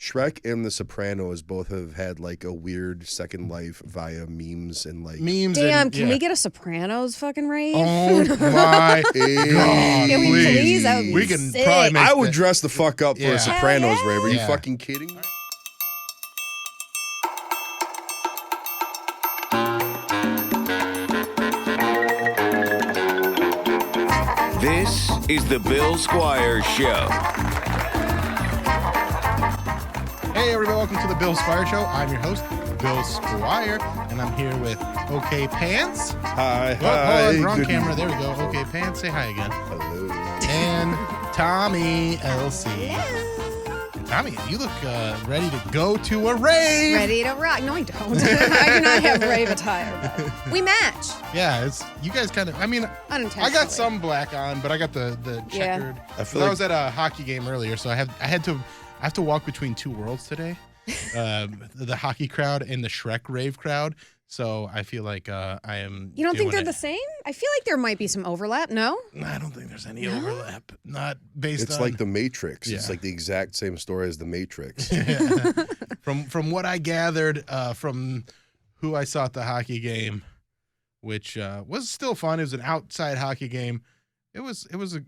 Shrek and the Sopranos both have had like a weird second life via memes and like memes. Damn, can we get a Sopranos fucking rave? Oh my god! Can we please? That would be we can sick. probably make I would dress the fuck up for Yeah. a Sopranos rave. Are you Yeah. fucking kidding me? This is the Bill Squire Show. Hey everybody, welcome to the Bill Squire Show. I'm your host, Bill Squire, and I'm here with OK Pants. Hi, Oh, hold on, wrong good camera. There we go. OK Pants, say hi again. Hello. And Tommi LC. Tommi, you look ready to go to a rave. Ready to rock. No, I don't. I do not have rave attire, but we match. Yeah, it's you guys kind of. I mean, Unintentionally. I got some black on, but I got the checkered. I feel I like was at a hockey game earlier, so I have to walk between two worlds today, the hockey crowd and the Shrek Rave crowd. So I feel like I am. You don't think they're doing the same? I feel like there might be some overlap. No? I don't think there's any overlap. Not based it's on. like The Matrix. Yeah. It's like the exact same story as The Matrix. From what I gathered from who I saw at the hockey game, which was still fun. It was an outside hockey game. It was a,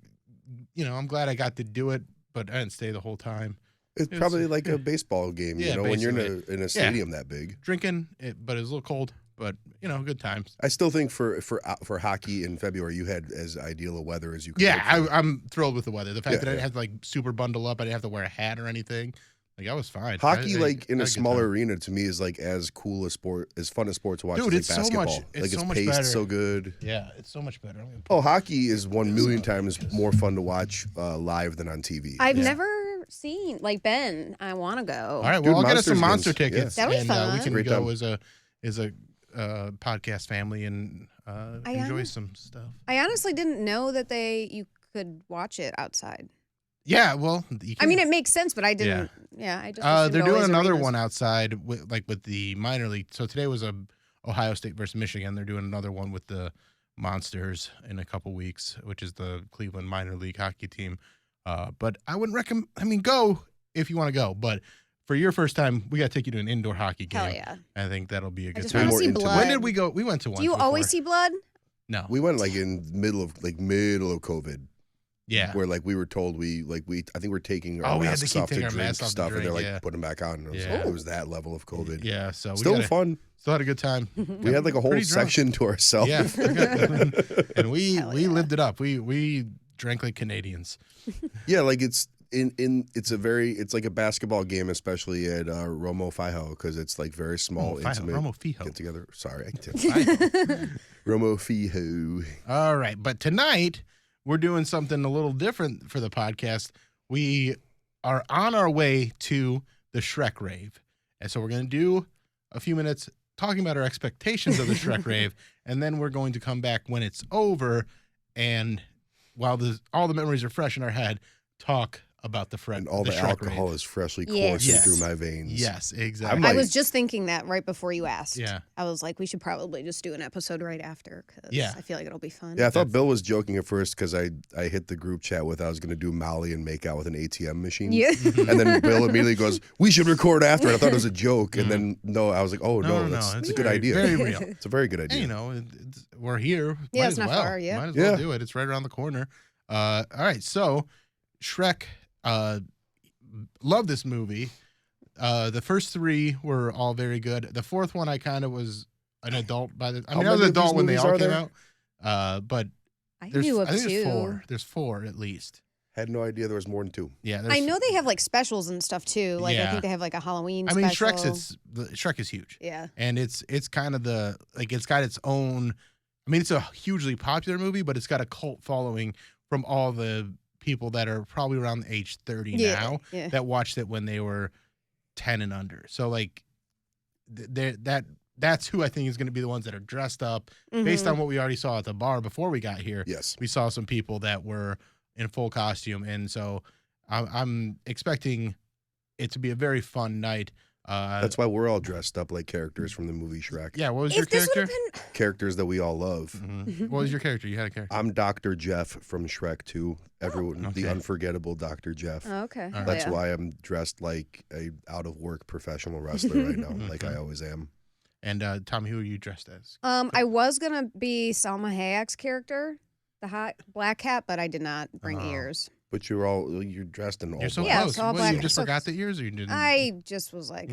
I'm glad I got to do it, but I didn't stay the whole time. It's probably like a baseball game, Yeah, when you're basically. in a stadium that big. Drinking, but it was a little cold, but good times. I still think for hockey in February, you had as ideal a weather as you could. Yeah, hope for. I'm thrilled with the weather. The fact Yeah, that I didn't yeah. have to like super bundle up, I didn't have to wear a hat or anything. Like I was fine. Hockey, I like in had a good smaller time. arena, to me is like as cool a sport, as fun a sport to watch Dude, as it's like so basketball. much- it's like so it's much paced better. so good. Yeah, it's so much better. Oh, hockey is 1,000,000 times more fun to watch live than on TV. I've Yeah. never seen, like, Ben, I want to go. All right, Dude, well, I'll get us some Monsters monster games, yeah. tickets, That'll be and fun. we can Great go time. as a podcast family and enjoy some stuff. I honestly didn't know that you could watch it outside. Yeah, well, you I can, mean, it makes sense, but I didn't. Yeah, I just. assumed they're doing always another arenas. one outside with the minor league. So today was Ohio State versus Michigan. They're doing another one with the Monsters in a couple weeks, which is the Cleveland minor league hockey team. But I wouldn't recommend. I mean, go if you want to go, but for your first time, we got to take you to an indoor hockey game. Hell yeah. I think that'll be a good just time. want to More see intimate. blood. When did we go? We went to one. Do you before. always see blood? No. We went like in middle of COVID. Yeah. Where like we were told I think we're taking our Oh, we had to masks keep off to taking our drink masks off to stuff, and they're drink, like yeah. putting them back on. And Yeah. it was that level of COVID. Yeah. So Still we fun. still had a good time. We had like a whole Pretty drunk. section to ourselves. Yeah. And we Hell yeah. lived it up. We drank like Canadians. Yeah, like it's it's like a basketball game, especially at Romo Fijo, because it's like very small, intimate Romo Fijo. get together. Sorry, I can't. Fijo. Romo Fijo. All right, but tonight we're doing something a little different for the podcast. We are on our way to the Shrek Rave, and so we're going to do a few minutes talking about our expectations of the Shrek Rave, and then we're going to come back when it's over, and while all the memories are fresh in our head, talk about the And all the Shrek alcohol Rave. is freshly Yes. coursing Yes. through my veins. Yes, exactly. might- I was just thinking that right before you asked. Yeah. I was like, we should probably just do an episode right after because Yeah. I feel like it'll be fun. Yeah, I thought Bill was joking at first because I hit the group chat with I was going to do Molly and make out with an ATM machine. Yeah. And then Bill immediately goes, "We should record after." And I thought it was a joke, and then I was like, "Oh no, that's it's a good very, idea. Very real. It's a very good idea." And, we're here. Yeah, Might it's as not well. far, yeah. Might as well Yeah. do it. It's right around the corner. All right, so Shrek, love this movie. The first three were all very good. The fourth one, I kind of was an adult by the. I mean, I was many an of these adult when they movies all are came there? out. But I there's, knew of I think two. there's four. There's four at least. Had no idea there was more than two. Yeah, I know they have like specials and stuff too. Like I Yeah. think they have like a Halloween I mean, special. Shrek is huge. Yeah. And it's kind of it's got its own. I mean, it's a hugely popular movie, but it's got a cult following from all the people that are probably around age 30 now Yeah. that watched it when they were 10 and under. So like, that's who I think is going to be the ones that are dressed up based on what we already saw at the bar before we got here. Yes. We saw some people that were in full costume, and so I'm expecting it to be a very fun night. That's why we're all dressed up like characters from the movie Shrek. Yeah, what was your character? Characters that we all love. What was your character? You had a character. I'm Dr. Jeff from Shrek 2. Everyone, the unforgettable Dr. Jeff. Oh, okay. All right. That's why I'm dressed like a out-of-work professional wrestler right now, like I always am. And Tommy, who are you dressed as? I was gonna be Salma Hayek's character, the hot black cat, but I did not bring ears. But you're dressed in all You're so black. Yeah, close. so all What, black. you just So- forgot the ears, or you didn't? I just was like,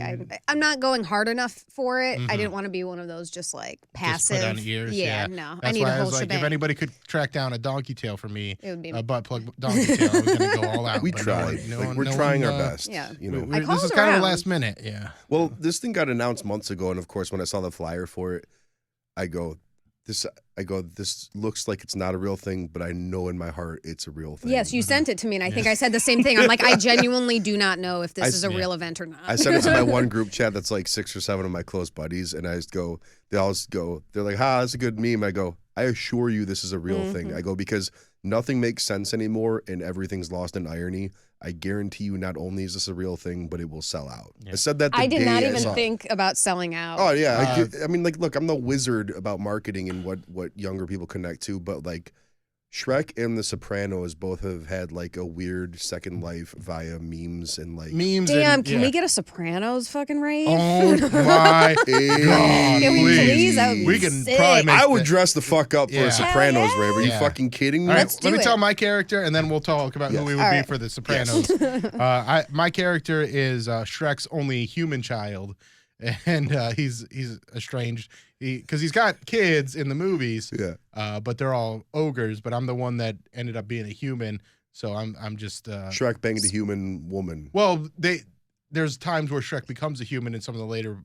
I'm not going hard enough for it. I didn't want to be one of those just like passive. Just put on ears. Yeah, no. I That's need why a I whole was like, shebang. if anybody could track down a donkey tail for me, It would be a butt plug donkey tail, I was going to go all out. We but try. We're trying our best. Yeah. You know. I This called is kind of around. the last minute. Yeah. Well, this thing got announced months ago, and of course, when I saw the flyer for it, I go, this looks like it's not a real thing, but I know in my heart it's a real thing. Yes, you sent it to me, and I think I said the same thing. I'm like, I genuinely do not know if this is a yeah. real event or not. I sent it to my one group chat that's like 6 or 7 of my close buddies, and I just go, they're like, that's a good meme. I go, I assure you this is a real thing. I go, because nothing makes sense anymore and everything's lost in irony. I guarantee you not only is this a real thing, but it will sell out. Yeah. I said that the I did day not I even saw it. think about selling out. Oh yeah, I mean, like, look, I'm no wizard about marketing and what younger people connect to, but like, Shrek and The Sopranos both have had like a weird second life via memes and like Memes. Damn, and, can we get a Sopranos fucking rave? Oh my God! Can we please? That would be We can sick. probably make I would that- dress the fuck up for Yeah. a Sopranos Hell yeah. rave. Are you Yeah. fucking kidding me? All right, Let's let do me it. tell my character, and then we'll talk about who we would All be right. for the Sopranos. My character is Shrek's only human child, and he's estranged because he's got kids in the movies. Yeah. But they're all ogres. But I'm the one that ended up being a human, so I'm just. Shrek banged a human woman. Well, there's times where Shrek becomes a human in some of the later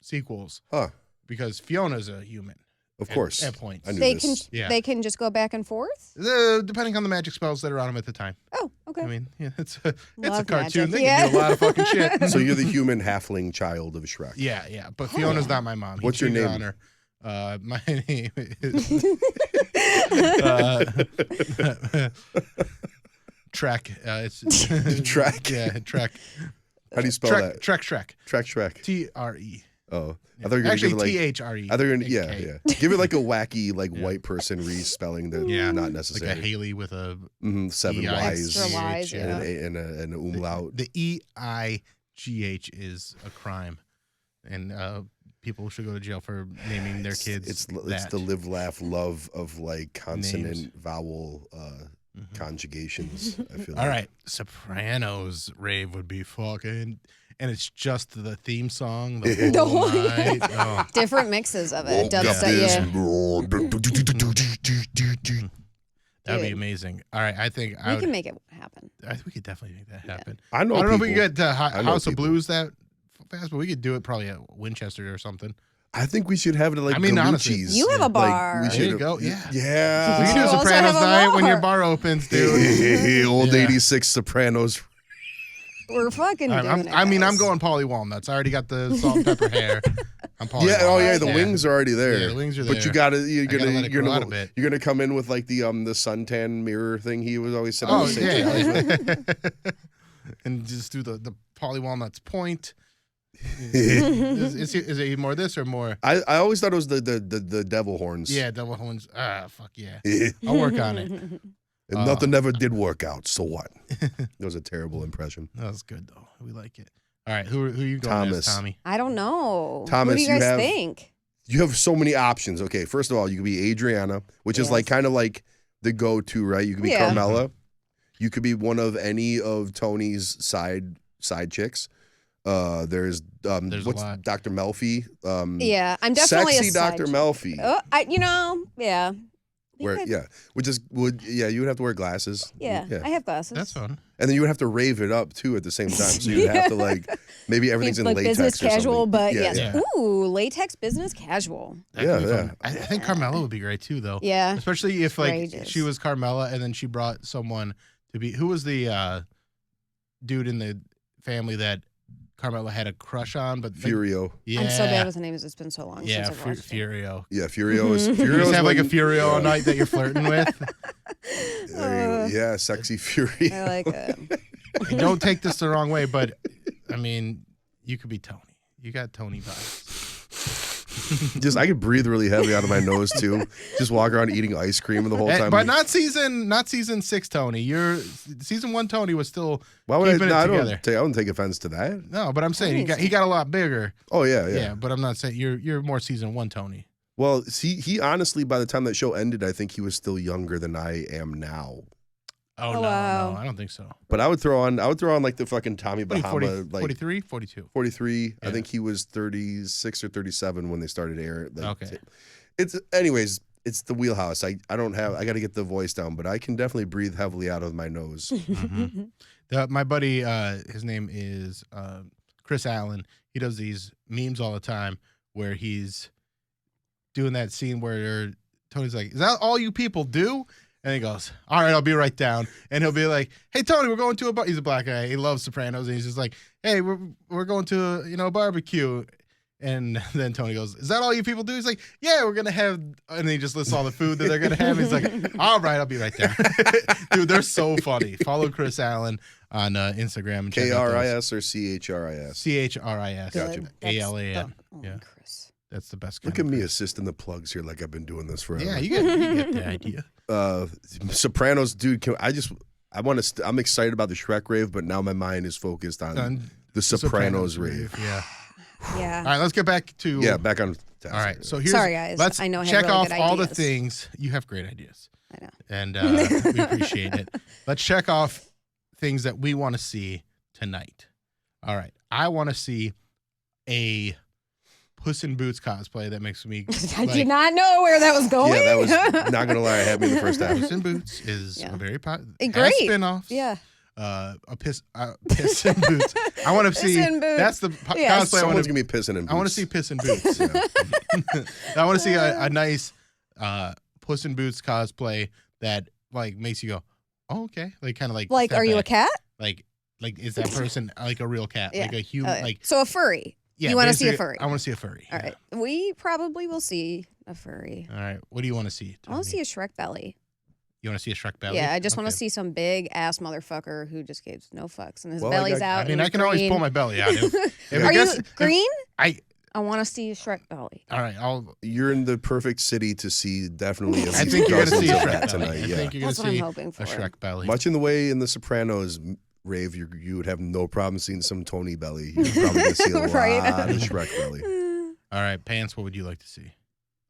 sequels. Huh. Because Fiona's a human. Of course. At points. I knew They this. can they can just go back and forth. Depending on the magic spells that are on him at the time. Oh, okay. I mean, yeah, it's a Love cartoon. magic. They Yeah. can do a lot of fucking shit. So you're the human halfling child of Shrek. Yeah. But Fiona's not my mom. He What's your cheated name? on her. My name is Trek. It's Trek? Yeah, Trek. How do you spell that? Shrek. Shrek. T-R-E. Oh. I thought you were gonna Actually, give it like T-H-R-E. I thought you were gonna, yeah, K. yeah. Give it like a wacky, like white person respelling that not necessary. Like a Haley with a 7 E-I. Y's Extra Y's, and, yeah. an umlaut. The E-I-G-H is a crime, and people should go to jail for naming their kids. It's that. the live, laugh, love of like consonant, Names. vowel conjugations. I feel. All like. right, Sopranos Rave would be fucking, and it's just the theme song the The whole whole- night. Oh. Different mixes of it. Woke up Dubstep, this yeah. That'd be Dude. amazing. All right, I think We can make it happen. we could definitely make that happen. I know. I don't know if we people- can get I know House of people. Blues that fast, but we could do it probably at Winchester or something. I think we should have it at like I mean, honestly, Galucci's. You have a Like, bar. we There should you go, yeah. Yeah. We can do You a also Sopranos have a night when your bar. bar opens, dude. Old Yeah. 86 Sopranos. We're fucking doing it. I'm guys. going Pauly Walnuts. I already got the salt and pepper hair. I'm Pauly Yeah. Oh yeah. Walnuts. The wings are already there. Yeah, the wings are But there. you gotta. I gotta let it grow out a bit. You're gonna come in with like the suntan mirror thing he was always sitting. Oh on the same yeah, and just do the Pauly Walnuts point. Is it more this or more? I always thought it was the devil horns. Yeah, double horns. Fuck yeah. And I'll work on it. nothing ever did work out. So what? That was a terrible impression. That was good though. We like it. All right, who are you going Thomas. as, Tommy? I don't know. Thomas, Who do you you guys have- think? You have so many options. Okay, first of all, you could be Adriana, which is like kind of like the go-to, right? You could be Yeah. Carmela. You could be one of any of Tony's side chicks. There's a what's lot. Dr. Melfi? Yeah, I'm definitely sexy a side Dr. chick. Melfi. Oh, yeah. You Where could- yeah, you would have to wear glasses. Yeah, I have glasses. That's fun. And then you would have to rave it up too at the same time. So you'd have to like maybe everything's in like latex business or casual, something. but Yeah, yes. yeah. Ooh, latex business casual. That Yeah, could be fun. yeah. I think Carmela would be great too, though. Yeah. Especially if like Outrageous. she was Carmela and then she brought someone to be. Who was the dude in the family that Carmela had a crush on? But Furio. Yeah. I'm so bad with the names. It's been so long Yeah, since I've watched it. Furio. Yeah, Furio is You Furio just is have like a when- Furio all night that you're flirting with. There you go. Yeah, sexy Fury. I like it. And don't take this the wrong way, but I mean, You could be Tony. You got Tony vibes. Just I could breathe really heavy out of my nose too. Just walk around eating ice cream the whole time. But not season 6 Tony. Your season 1 Tony was still Why would keeping it I together. I wouldn't take offense to that. No, but I'm saying he got a lot bigger. Oh yeah. Yeah, but I'm not saying you're more season 1 Tony. Well, he honestly, by the time that show ended, I think he was still younger than I am now. Oh, Oh, no, wow. no, I don't think so. But I would throw on like the fucking Tommy What are you, Bahama, 40, like 43, 42. 43. Yeah. I think he was 36 or 37 when they started airing. Like, Okay. Anyways, it's the wheelhouse. I got to get the voice down, but I can definitely breathe heavily out of my nose. My buddy, his name is Chris Allen. He does these memes all the time where he's doing that scene where Tony's like, "Is that all you people do?" And he goes, "All right, I'll be right down." And he'll be like, "Hey, Tony, we're going to a bar." He's a black guy. He loves Sopranos. And he's just like, "Hey, we're going to a barbecue." And then Tony goes, "Is that all you people do?" He's like, "Yeah, we're going to have," and then he just lists all the food that they're going to have. He's like, "All right, I'll be right there." Dude, they're so funny. Follow Chris Allen on Instagram. And check out those. KRIS or CHRIS? CHRIS. Gotcha. ALAN. Yeah. Chris. That's the best. Look kind at of me Chris. assisting the plugs here like I've been doing this forever. Yeah, you get the idea. Sopranos, dude. I'm excited about the Shrek Rave, but now my mind is focused on the Sopranos Rave. Yeah. Yeah. All right, let's get back to Back on task. All right, so here's Sorry, guys. Let's I know I have check really off good all the ideas. things. You have great ideas, I know. and we appreciate it. Let's check off things that we want to see tonight. All right, I want to see a Puss in Boots cosplay that makes me. I did not know where that was going. Yeah, that was not gonna lie. I had me in the first half. Puss in Boots is Yeah. a very popular Great. spin-offs. Yeah. A Piss in Boots. I want to see. in Boots. That's the Yes. cosplay. Someone's gonna be pissing in boots. I want to see Piss in Boots. I want to see a nice Puss in Boots cosplay that like makes you go, "Oh, okay." Like kind of like. Like, step are you a back. cat? Like is that person like a real cat? Yeah. Like a human? Oh, yeah. Like So a furry. yeah. You want to see a basically, furry? I want to see a furry. All right. We probably will see a furry. All right. What do you want to see? I want to Tommy? see a Shrek belly. You want to see a Shrek belly? Yeah, I just want Okay. to see some big ass motherfucker who just gives no fucks and his Well, I belly's got- out. I mean, and I he's can always green. pull my belly out. If Are I guess, you green? I want to see a Shrek belly. all right. You're in the perfect city to see definitely. At I least think you're gonna dozens see a of Shrek that belly. tonight. I Yeah. think you're gonna That's what I'm see hoping for. a Shrek belly. Much in the way in the Sopranos Rave, you would have no problem seeing some Tony belly. You're probably gonna see a lot Right. of Shrek belly. All right, Pants. What would you like to see?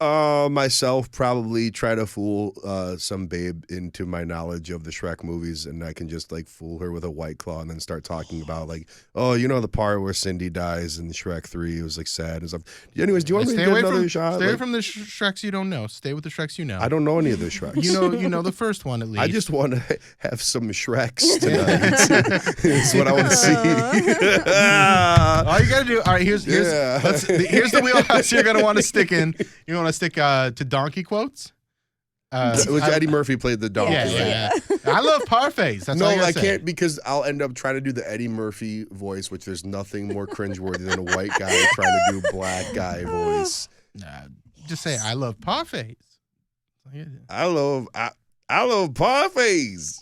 Myself probably try to fool some babe into my knowledge of the Shrek movies, and I can just like fool her with a White Claw and then start talking about like, oh, you know the part where Cindy dies in Shrek 3, it was like sad and stuff. Anyways, do you want me to Stay get away another from shot? stay away Like, from the Shreks you don't know. Stay with the Shreks you know. I don't know any of the Shreks. You know the first one at least. I just want to have some Shreks tonight. Is what I want to see. all you gotta do. All right, here's Yeah. here's the wheelhouse you're gonna want to stick in. You want to stick to donkey quotes. Which Eddie Murphy played the donkey. Yeah, right? yeah. I love parfaits. That's No, all I, gotta I say. can't because I'll end up trying to do the Eddie Murphy voice, which there's nothing more cringeworthy than a white guy trying to do black guy voice. Just say I love parfaits. I love parfaits.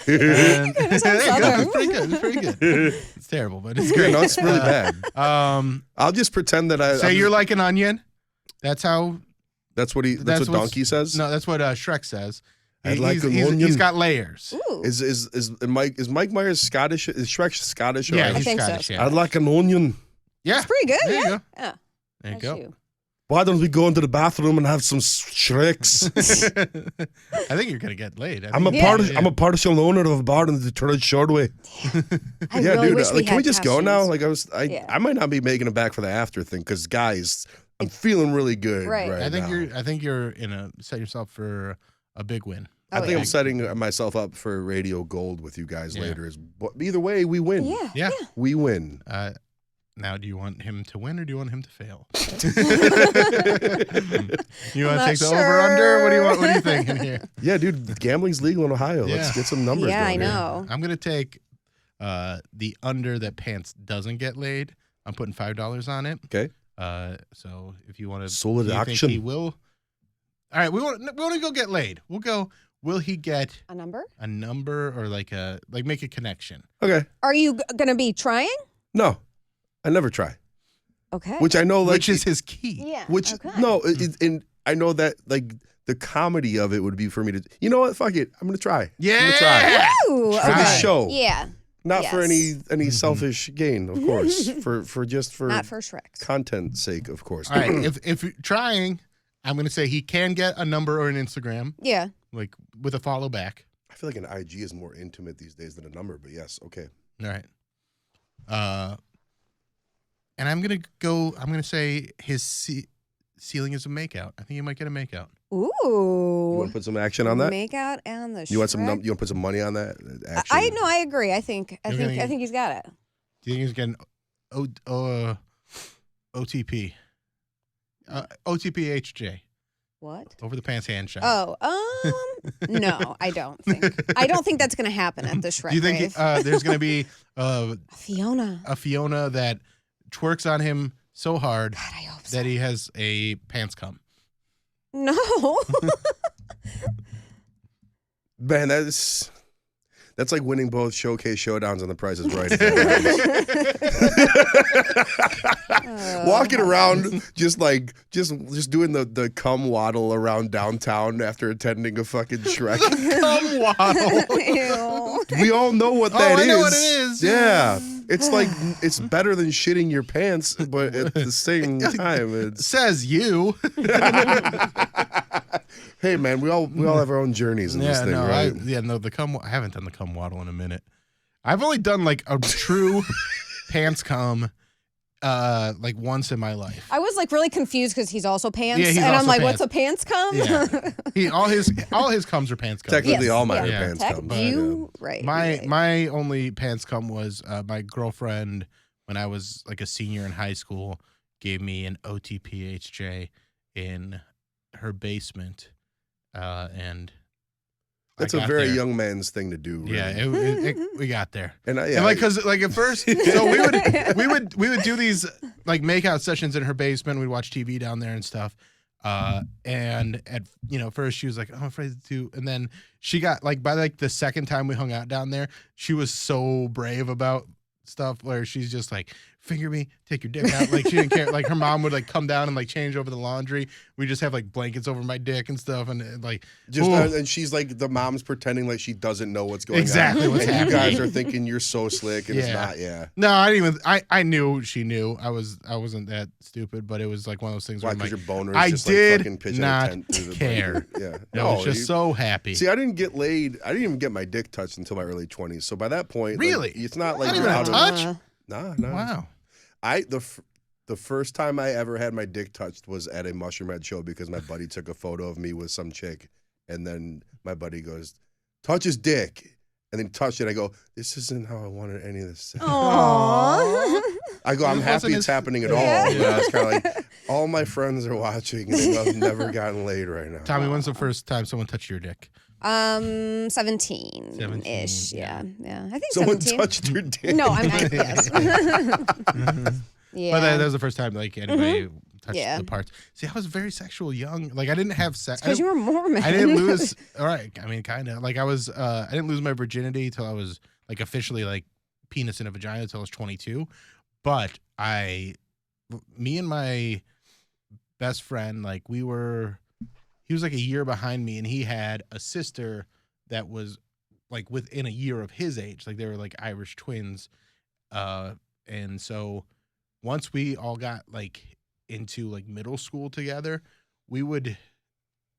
There you go. Southern. It's pretty good. It's pretty good. It's terrible, but it's great. No, it's really bad. I'll just pretend that Say you're like an onion. That's how. That's what That's what what's- Donkey says. No, that's what Shrek says. I'd like an He's onion. got layers. Ooh. Is Mike Myers Scottish? Is Shrek Scottish? Yeah, Or- he's think so. Scottish. Yeah. I'd like an onion. Yeah. It's pretty good. There you yeah. go. Yeah. There you That's go. you. Why don't we go into the bathroom and have some Shreks? I think you're gonna get laid. I'm a partial owner of a bar in the Detroit Shortway. I Yeah, really dude. wish Like, can we had just go now? costumes. Like Yeah. I might not be making it back for the after thing because guys, I'm feeling really good Right. right I think now. you're set yourself for a big win. I think yeah. I'm setting myself up for radio gold with you guys Yeah. later. But either way, we win. Yeah. Yeah. We win. Now, do you want him to win or do you want him to fail? You I'm want to not take the over under? What are you thinking here? Yeah, dude, gambling's legal in Ohio. Yeah. Let's get some numbers. Yeah, I going here. know. I'm gonna take the under that Pants doesn't get laid. I'm putting $5 on it. Okay. So if you want to, Solid think action. he will. All right, we want to go get laid. We'll go. Will he get A number? a number or like make a connection? Okay. Are you going to be trying? No. I never try. Okay. Which I know, like, Which is his key. Yeah. which okay. no, and I know that like the comedy of it would be for me to. You know what? Fuck it. I'm gonna try. Yeah. I'm gonna try Ooh, for the okay. show. Yeah. Not for Yes. any selfish gain, of course. for just for Not for Shrek. content sake, of course. All right. if you're trying, I'm gonna say he can get a number or an Instagram, Yeah. like with a follow back. I feel like an IG is more intimate these days than a number, but yes, okay. All right. And I'm gonna say his ceiling is a makeout. I think he might get a makeout. Ooh. You want to put some action on that? Make out on the You want some? Shrek? You want to put some money on that? I know. I agree. I think You're gonna- he's got it. Do you think he's getting OTP? OTP HJ. What? Over the pants hand shot. Oh, no, I don't think. I don't think that's going to happen at the Shrek Do you think Rave. there's going to be Fiona. a Fiona that twerks on him so hard God, I hope so. that he has a pants cum? No. Man, that's like winning both showcase showdowns on The Price is Right. Walking around just doing the cum waddle around downtown after attending a fucking Shrek. Cum waddle. Ew. We all know what that is. I know what it is. Yeah. It's like it's better than shitting your pants, but at the same time it's Says you. hey man, we all have our own journeys in this thing, right? I haven't done the cum waddle in a minute. I've only done like a true pants cum like once in my life. I was like really confused because he's also pants. Yeah, he's and I'm also like, pants. what's a pants cum? Yeah. All his cums are pants cum. Technically, all mine are yeah. pants cum. but, You right. My only pants cum was my girlfriend when I was like a senior in high school gave me an OTPHJ in her basement, and That's I a got very there. young man's thing to do. Really. Yeah, we got there. And And like, cause like at first, so we would do these like makeout sessions in her basement. We'd watch TV down there and stuff. And at first she was like, I'm afraid to, and then she got like by like the second time we hung out down there, she was so brave about stuff where she's just like, finger me, take your dick out. Like she didn't care. Like her mom would like come down and like change over the laundry. We just have like blankets over my dick and stuff, and like just ooh. and she's like the mom's pretending like she doesn't know what's going Exactly on. what's and happening. you guys are thinking you're so slick and it's Yeah. not. Yeah. No, I didn't even. I knew she knew. I wasn't that stupid, but it was like one of those things Why? where I'm Because like, your boner is I just did like fucking pitching not a tent through the care. blanket. I Yeah. was just so happy. See, I didn't get laid. I didn't even get my dick touched until my early 20s. So by that point, like, Really? it's not like Not you're even a out of touch? Nah. Wow. The first time I ever had my dick touched was at a Mushroom Head show because my buddy took a photo of me with some chick, and then my buddy goes, "Touch his dick," and then touched it. I go, "This isn't how I wanted any of this." Aww. I go, "I'm It happy wasn't it's his- happening at all." Yeah. You know, I was kind of like, all my friends are watching, and I've never gotten laid right now. Tommy, when's the first time someone touched your dick? 17-ish. 17, Yeah. I think Someone 17. touched your dick. No, I'm not. Yes. Yeah. But that was the first time like anybody touched Yeah. the parts. See, I was very sexual young. Like I didn't have sex. Because you were Mormon. I didn't lose. All right. I mean, kind of. Like I was. I didn't lose my virginity till I was like officially like penis in a vagina till I was 22. But me and my best friend, like he was like a year behind me, and he had a sister that was like within a year of his age. Like they were like Irish twins. And so once we all got like into like middle school together, we would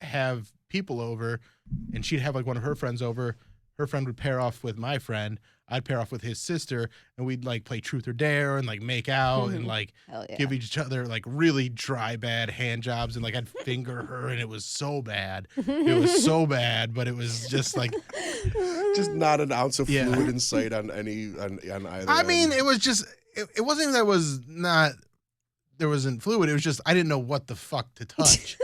have people over, and she'd have like one of her friends over. Her friend would pair off with my friend. I'd pair off with his sister, and we'd like play truth or dare and like make out and like Hell yeah. give each other like really dry bad hand jobs, and like I'd finger her, and it was so bad. It was so bad, but it was just like Just not an ounce of Yeah. fluid in sight on either. I mean, end. it was just it wasn't even that it was not there wasn't fluid. It was just I didn't know what the fuck to touch.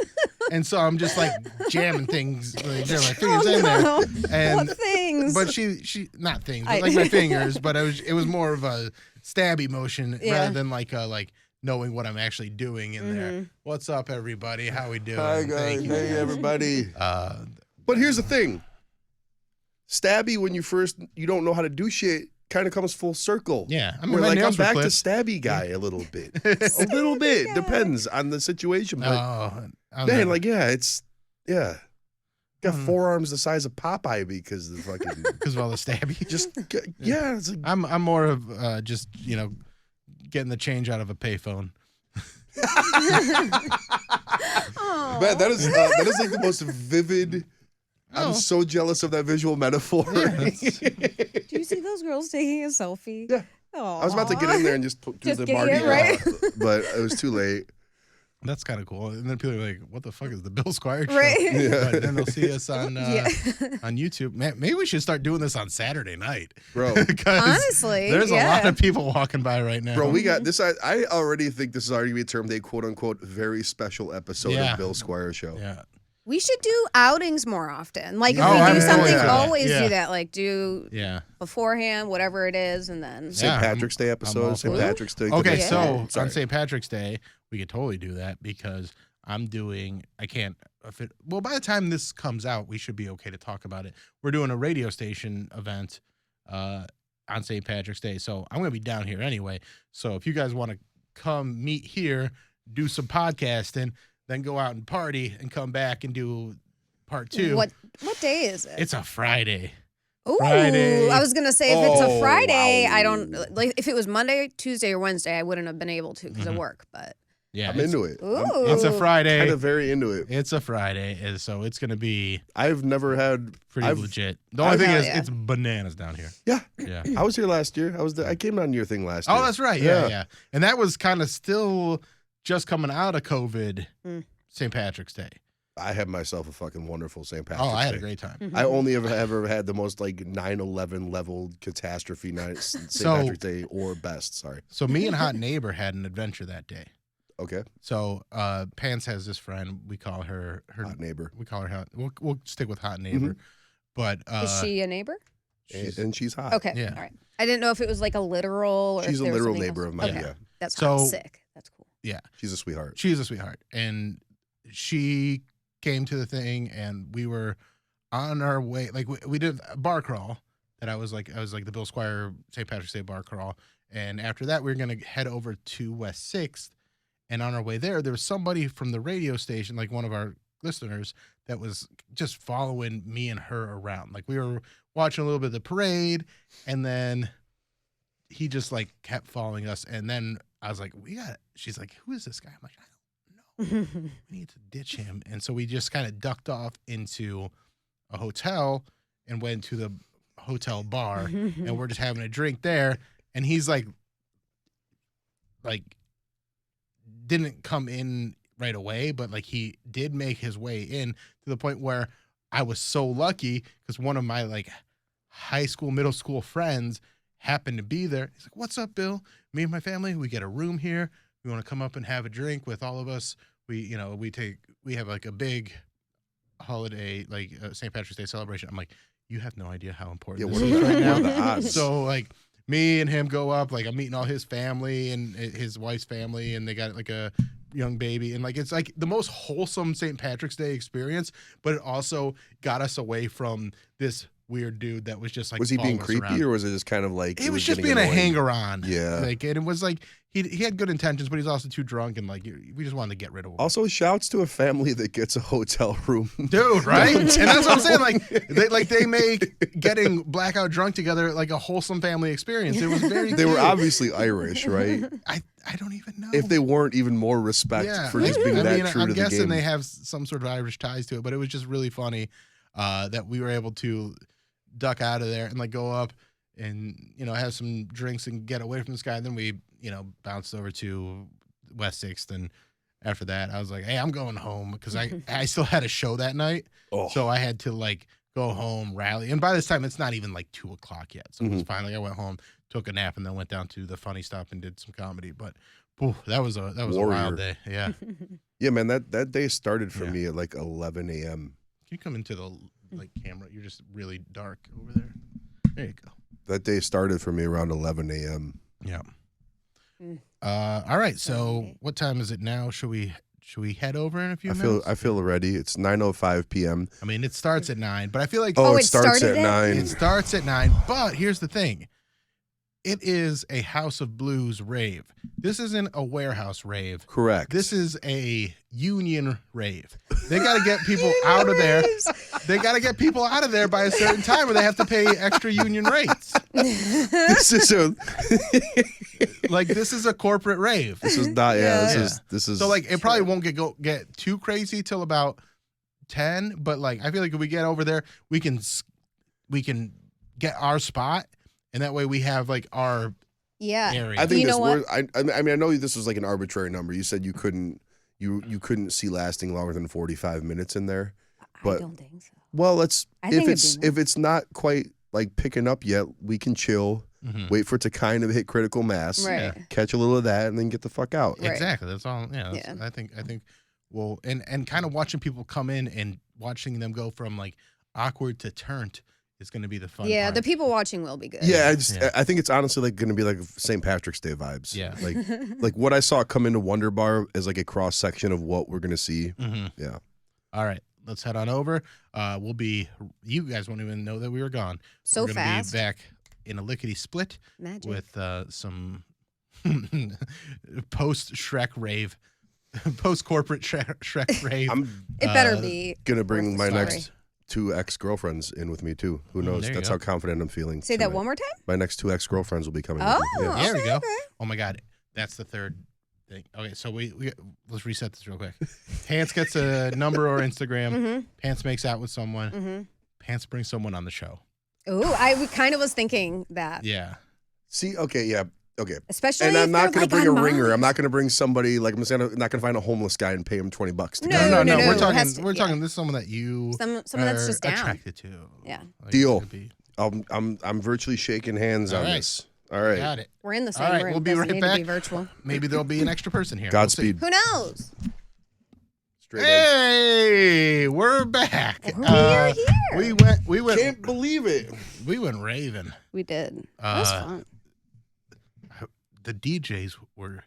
And so I'm just like jamming things, like jamming my fingers in there. And what things? but she not things, but like my fingers, but it was more of a stabby motion Yeah. rather than like knowing what I'm actually doing in there. What's up, everybody? How we doing? Hi guys, Thank you. hey everybody. Uh, But here's the thing. Stabby, when you don't know how to do shit, kind of comes full circle. Yeah, I mean, We're my like, I'm nails were back to clipped. stabby guy a little bit. A little bit. Yeah. Depends on the situation. But I'm man, never- like, got forearms the size of Popeye because of the fucking because of all the stabby. just yeah. It's like, I'm more of just getting the change out of a payphone. Aw. man, that is like the most vivid. I'm so jealous of that visual metaphor. Do you see those girls taking a selfie? Yeah. Aww. I was about to get in there and just do Just the get Mardi it, Gras, right? but it was too late. That's kind of cool. And then people are like, "What the fuck is the Bill Squire Show?" Right. Yeah. But then they'll see us on Yeah. on YouTube. Man, maybe we should start doing this on Saturday night, Bro. because Honestly, there's a yeah. lot of people walking by right now. Bro, we got this. I already think this is already be termed a quote unquote very special episode Yeah. of Bill Squire Show. Yeah. We should do outings more often. Like if Oh, we I'm do totally something, for that. always Yeah. do that. Like do Yeah. beforehand, whatever it is, and then St. Yeah, Patrick's Day all episode. St. for it. Patrick's Day. Okay, Yeah. so Sorry. on St. Patrick's Day, we could totally do that because I'm doing. I can't. Well, by the time this comes out, we should be okay to talk about it. We're doing a radio station event on St. Patrick's Day, so I'm going to be down here anyway. So if you guys want to come meet here, do some podcasting, then go out and party, and come back and do part 2. what day is it? It's a Friday. Ooh, Friday. I was gonna say if it's a Oh, Friday, wow. I don't like. If it was Monday, Tuesday, or Wednesday, I wouldn't have been able to because of work. But Yeah, I'm into it. ooh, it's a Friday. Kind of very into it. It's a Friday, and so it's going to be I've never had. pretty legit. The only I've- thing Oh, is, yeah. it's bananas down here. Yeah, Yeah. I was here last year. I came on your thing last year. Oh, that's right. Yeah. And that was kind of still just coming out of COVID, Mm. St. Patrick's Day. I had myself a fucking wonderful St. Patrick's Oh, I had Day. a great time. Mhm. I only ever had the most like 9/11 level catastrophe night, St. So- Patrick's Day or best. Sorry. So me and Hot Neighbor had an adventure that day. Okay. So Pants has this friend. We call her Hot neighbor. We call her Hot. We'll stick with Hot Neighbor. But is she a neighbor? And she's hot. Okay, yeah. all right. I didn't know if it was like a literal. Or She's if a there was literal something neighbor else. of mine. Okay. Yeah. That's So- hot. Sick. That's cool. She's a sweetheart. she's a sweetheart, and she came to the thing, and we were on our way. Like we did a bar crawl. That I was like the Bill Squire St. Patrick's Day bar crawl, and after that we were gonna head over to West 6th, and on our way there was somebody from the radio station, like one of our listeners, that was just following me and her around. Like we were watching a little bit of the parade, and then he just like kept following us, and then I was like, she's like, who is this guy? I'm like, I don't know. We need to ditch him. And so we just kind of ducked off into a hotel and went to the hotel bar, and we're just having a drink there. And he's like didn't come in right away, but like he did make his way in to the point where I was so lucky because one of my like high school, middle school friends happened to be there. He's like, "What's up, Bill? Me and my family, we get a room here. We want to come up and have a drink with all of us. We have like a big holiday, like St. Patrick's Day celebration." I'm like, "You have no idea how important Yeah, this what is are right the- now." what are the odds? So like me and him go up, like I'm meeting all his family and his wife's family, and they got like a young baby, and like it's like the most wholesome St. Patrick's Day experience, but it also got us away from this weird dude that was just like, Was he being following us creepy around. or was it just kind of like It was just getting being a annoying? hanger on. Yeah. Like, and it was like he had good intentions, but he's also too drunk, and like we just wanted to get rid of him. Also, shouts to a family that gets a hotel room. Dude, right? And that's what I'm saying. Like they make getting blackout drunk together like a wholesome family experience. It was very. They were cute. obviously Irish, right? I don't even know If they weren't, even more respect for just being that true I'm to the guessing game. they have some sort of Irish ties to it, but it was just really funny that we were able to duck out of there and like go up and have some drinks and get away from this guy. And then we bounced over to West 6th, and after that I was like, hey, I'm going home because I still had a show that night, so I had to like go home, rally, and by this time it's not even like 2:00 yet, so it was fine. Like I went home, took a nap, and then went down to the Funny Stop and did some comedy. But that was a wild day. Yeah. Can Yeah, man, that day started for Yeah. me at like 11 a.m. you come into the camera? You're just really dark over there. There you go. That day started for me around 11 a.m. Yeah. Mm. All right. So what time is it now? Should we head over in a few minutes? I feel ready. It's 9:05 p.m. I mean, it starts at 9, but I feel like Oh, Oh, it it starts started at at- 9. it starts at 9. But here's the thing: It is a House of Blues rave. This isn't a warehouse rave. Correct. This is a union rave. They got to get people out of there. They got to get people out of there by a certain time, or they have to pay extra union rates. This is a Like, this is a corporate rave. this is not yeah, Yeah. this is So like, it probably won't get too crazy till about 10. But like, I feel like if we get over there, we can get our spot, and that way we have like our Yeah. area. I think You this know what? word, I mean I know this was like an arbitrary number. You said you couldn't see lasting longer than 45 minutes in there. I But- don't think so. Well, let's I think if it's not quite like picking up yet, we can chill, Mhm. wait for it to kind of hit critical mass, Right. catch a little of that, and then get the fuck out. Right. Exactly. That's all. Yeah. Yeah. I think. Well, and kind of watching people come in and watching them go from like awkward to turned is going to be the fun. Yeah, part. the people watching will be good. Yeah, Yeah. I think it's honestly like going to be like St. Patrick's Day vibes. Yeah. like what I saw come into Wonder Bar is like a cross section of what we're gonna see. Mhm. Yeah. All right. Let's head on over. You guys won't even know that we were gone. So We're gonna fast. be back in a lickety split Magic. with some post Shrek rave, post corporate Shrek rave. I'm It better uh, be. gonna bring worth my the story. next 2 ex-girlfriends in with me too. Who knows? there you That's go. how confident I'm feeling. Say that tonight. one more time. My next 2 ex-girlfriends will be coming. Oh, with me. Yeah. There we go. okay. Oh my God, that's the third thing. Okay, so we let's reset this real quick. Pants gets a number or Instagram. Mm-hmm. Pants makes out with someone. Mm-hmm. Pants brings someone on the show. Ooh, I kind of was thinking that, Yeah. See, okay, yeah, okay. especially. And I'm if not they're, gonna like, bring a on ringer. Mars. I'm not gonna bring somebody like not gonna find a homeless guy and pay him $20 to No, come. no, We're it talking. has to- we're yeah. talking. This is someone that you Someone that's are just down. attracted to. Yeah. Like, Deal. it could be- I'm virtually shaking hands All on right. this. All right. Got it. We're in the All same right, room. we'll be Doesn't right need back. to be virtual. Maybe there'll be an extra person here. Godspeed. Who knows? Straight edge. Hey, we're back. We're here. We went. Can't believe it. We went raving. We did. That was Uh, fun. The DJs were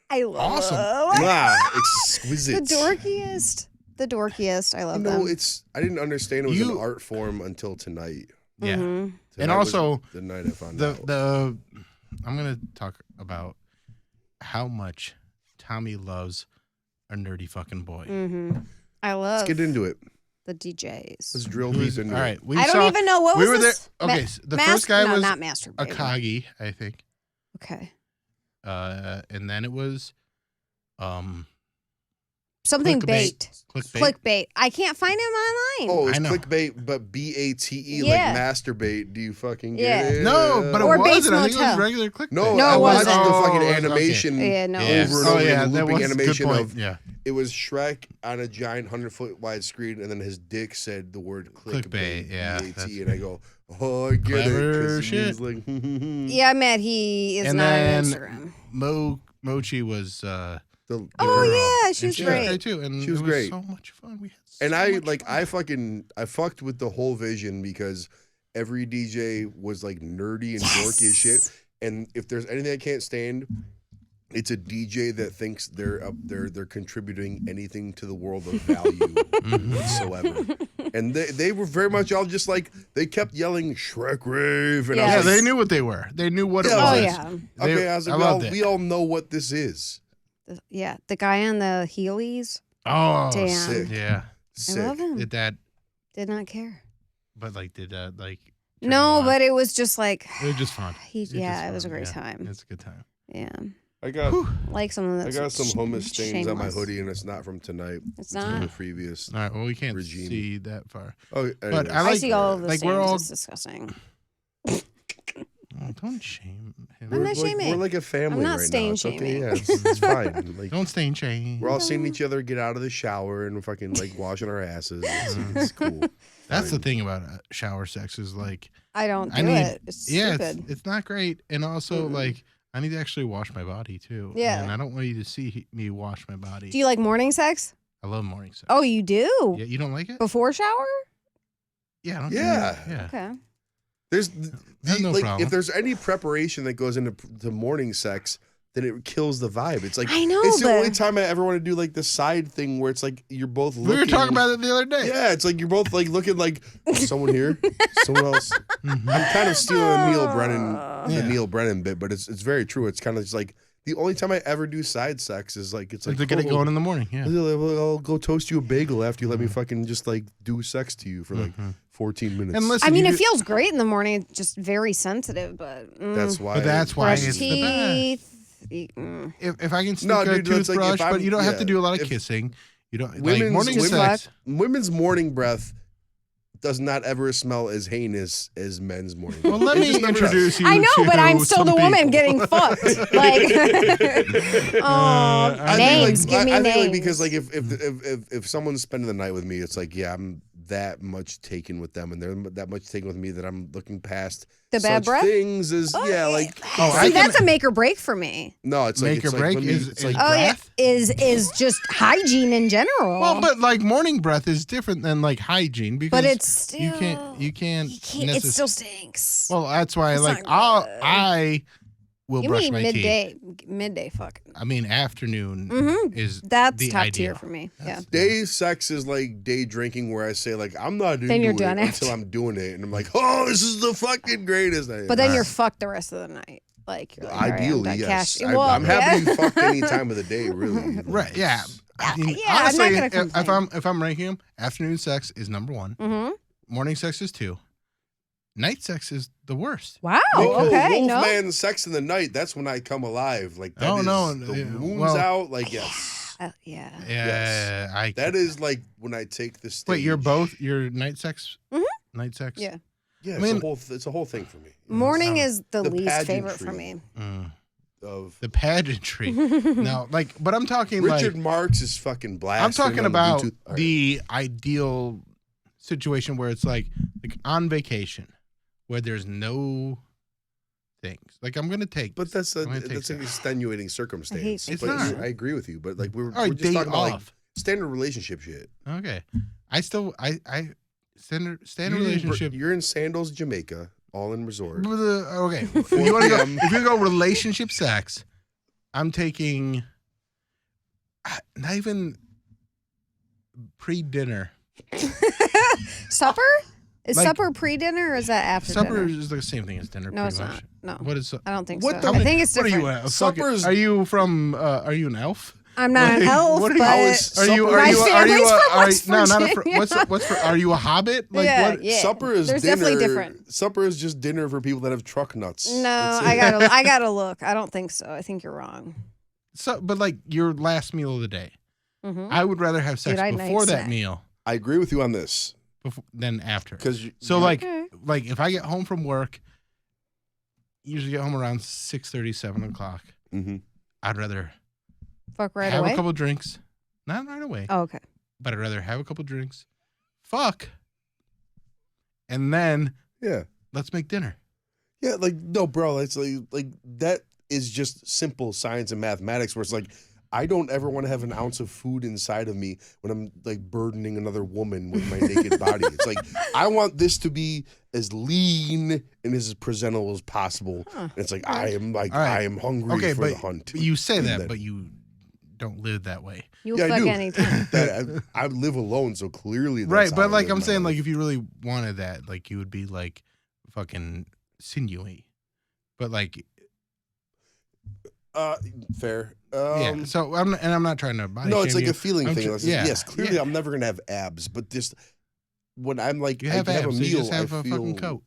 I love awesome. Wow, the exquisite. dorkiest. The dorkiest. I love No, them. I didn't understand it was an You- art form until tonight. yeah. Mhm. Tonight was also, the night I found The out. the I'm gonna talk about how much Tommi loves a nerdy fucking boy. Mhm. I love Let's get into it. the DJs. Let's drill Who deep is- into all it. right, we I saw, don't even know what we was were there. this. Okay, so the first guy no, was not Master. Akagi, I think, Okay. and then it was Something Clickbait. bait. clickbait. Clickbait. I can't find him online. Oh, it's I know. clickbait, but BATE, Yeah. like masturbate. Do you fucking get Yeah. it? No, but it Or Bates wasn't. I think it was Motel. regular clickbait. No, No, I it watched wasn't. the Oh, fucking okay. animation Yeah, no. Yeah. it over and wasn't. over Oh yeah, again, that looping was a good animation point. of Yeah, it was Shrek on a giant 100-foot wide screen, and then his dick said the word clickbait. Yeah, BATE, that's- and I go, oh, I get Clever it. 'cause it shit. means like, Yeah, I met he is And not on then Instagram. Mochi was. the Oh girl. yeah, and she was she great. was great too, and She was it great. So much fun. We had And so I much fun. I fucked with the whole vision because every DJ was like nerdy and dorky as shit. And if there's anything I can't stand, it's a DJ that thinks they're contributing anything to the world of value whatsoever. And they were very much all just like they kept yelling Shrek Rave, and I Yeah, was they like, knew what they were. They knew what it Yeah, Oh was. yeah. okay, I was like, loved it. we all know what this is. Yeah, the guy on the Heelys. Oh, Damn. Sick. yeah. Sick. I love him. Did that? Did not care. But like, did that like? turn No, you on? but it was just like it was just fun. it was a great time. It's a good time. Yeah, I got like someone I that's got some hummus stains on my shameless. hoodie, and it's not from tonight. It's from not. the previous. All right. Well, we can't Regime. see that far. Oh, But anyways. I I like- see all of the like, stains. we're all- It's disgusting. Oh, don't shame him. I'm not like, shaming. we're like a family not right stain now. It's okay. shaming. Yeah, it's fine. Like Don't stain shame. we're all seeing each other get out of the shower and fucking like washing our asses. It's cool. That's the Fine. thing about shower sex is like, I don't do I need- it. It's yeah, stupid. it's not great, and also Mm-mm. like I need to actually wash my body too. Yeah. and I don't want you to see me wash my body. Do you like morning sex? I love morning sex. Oh, you do? Yeah, you don't like it? Before shower? Yeah, I don't Yeah. yeah. Okay. There's That's no like problem. if there's any preparation that goes into morning sex, then it kills the vibe. It's like I know, it's the but- only time I ever want to do like the side thing where it's like you're both looking. We were talking about it the other day. Yeah, it's like you're both like looking like someone here, someone else. Mhm. I'm kind of stealing the Neil Brennan, Yeah. the Neil Brennan bit, but it's very true. It's kind of just like the only time I ever do side sex is like it's like to get it going in the morning. Yeah. I'll go toast you a bagel after you let me fucking just like do sex to you for like 14 minutes. And listen, I mean, you it feels great in the morning. It's just very sensitive, but that's why. But that's why brush it's the best. teeth. If I can sneak No, a dude, that's like if toothbrush, but I'm- you don't have yeah, to do a lot of if kissing. You don't like women's- morning Just sex. women's morning breath does not ever smell as heinous as men's morning. Well, let It me just never does. introduce you. I know, to but I'm still some the woman people. getting fucked. Like, oh, I names. think, like, Give me I names. think like because like if someone's spending the night with me, it's like yeah, I'm that much taken with them, and they're that much taken with me that I'm looking past The bad such breath? things as yeah, like Oh, See, I can- that's a make or break for me. no, it's Make like or it's break like, let me- is- it's like Oh yeah, breath? is just hygiene in general. Well, but like morning breath is different than like hygiene because But it's still you can't you can't, it necess- still stinks. Well, that's why It's like not good. I will Give brush me my teeth. midday fucking. I mean, afternoon Mhm. is That's the top ideal. tier for me. Yeah. day sex is like day drinking where I say like I'm not into Then you're it done until after. I'm doing it, and I'm like, oh, this is the fucking greatest. But then you're fucked the rest of the night. Like you're like, all right, I'm Ideally, done yes. cashing. Well, I'm happy yeah. to fuck any time of the day, really. Right? Yeah. I mean, Yeah, I'm not honestly, gonna if complain. I'm ranking them, afternoon sex is number 1. Mhm. Morning sex is 2. Night sex is the worst. Wow. Oh, Okay. No. Wolfman sex in the night. That's when I come alive. Like that Oh, is no, the yeah, moon's well- out. Like yes, Yeah. Yeah, I. that is like when I take the stage. Wait, you're night sex? Mhm. Night sex? Yeah. Yeah, I mean- it's a whole thing for me. Morning is the The least favorite for pageantry. me. Mm. Of The pageantry. No, like, but I'm talking Richard like Marx is fucking blasting. I'm talking on the about Bluetooth. All right. the ideal situation where it's like on vacation, where there's no things. Like I'm gonna take, But that's I'm gonna take an sex. extenuing circumstance. It's but not. I agree with you. But like we're All right, just day talking about like off. standard relationship shit. Okay, I standard You're in- relationship. You're in Sandals, Jamaica, all in resort. Okay, if you want to go, if you go relationship sex, I'm taking not even pre-dinner. Supper? Is Like- supper pre-dinner or is that after Supper dinner? is the same thing as dinner. No, it's pretty not. much. No. What is? I don't think What so. the- I think it's What are different. you? Supper's- Are you from? Are you an elf? I'm not an Like, elf, what are you- but How is Are you? supper- Are My you? Are you? family's from Are West no, not a. Virginia. What's for? Are you a hobbit? Like yeah, what? yeah. Supper is There's dinner. definitely different. Supper is just dinner for people that have truck nuts. No, That's I it. gotta look. I don't think so. I think you're wrong. So, but like your last meal of the day, Mhm. I would rather have sex Dude, I before night that snack. meal I agree with you on this than after. because So like Okay. if I get home from work, usually get home around 6:30, 7 o'clock. Mhm. I'd rather Fuck right have away. a couple drinks, not right away, Oh, okay. but I'd rather have a couple drinks, fuck, and then yeah, let's make dinner. yeah, like no, bro, it's like that is just simple science and mathematics where it's like I don't ever want to have an ounce of food inside of me when I'm like burdening another woman with my naked body. It's like I want this to be as lean and as presentable as possible. Huh. And it's like I am like All right. I am hungry Okay, for but the hunt. you say And that, then- but you don't live that way, You'll Yeah, I fuck do. anytime. That I live alone, so clearly that's right? how But I like live I'm my saying, like life. if you really wanted that, like you would be like fucking sinewy, but like fair. yeah. So I'm not trying to body No, it's shame like you. a feeling I'm thing. tr- It's just, yeah, yes, clearly yeah. I'm never gonna have abs, but just when I'm like You have I abs. have a so meal, you just have I a feel, fucking coat.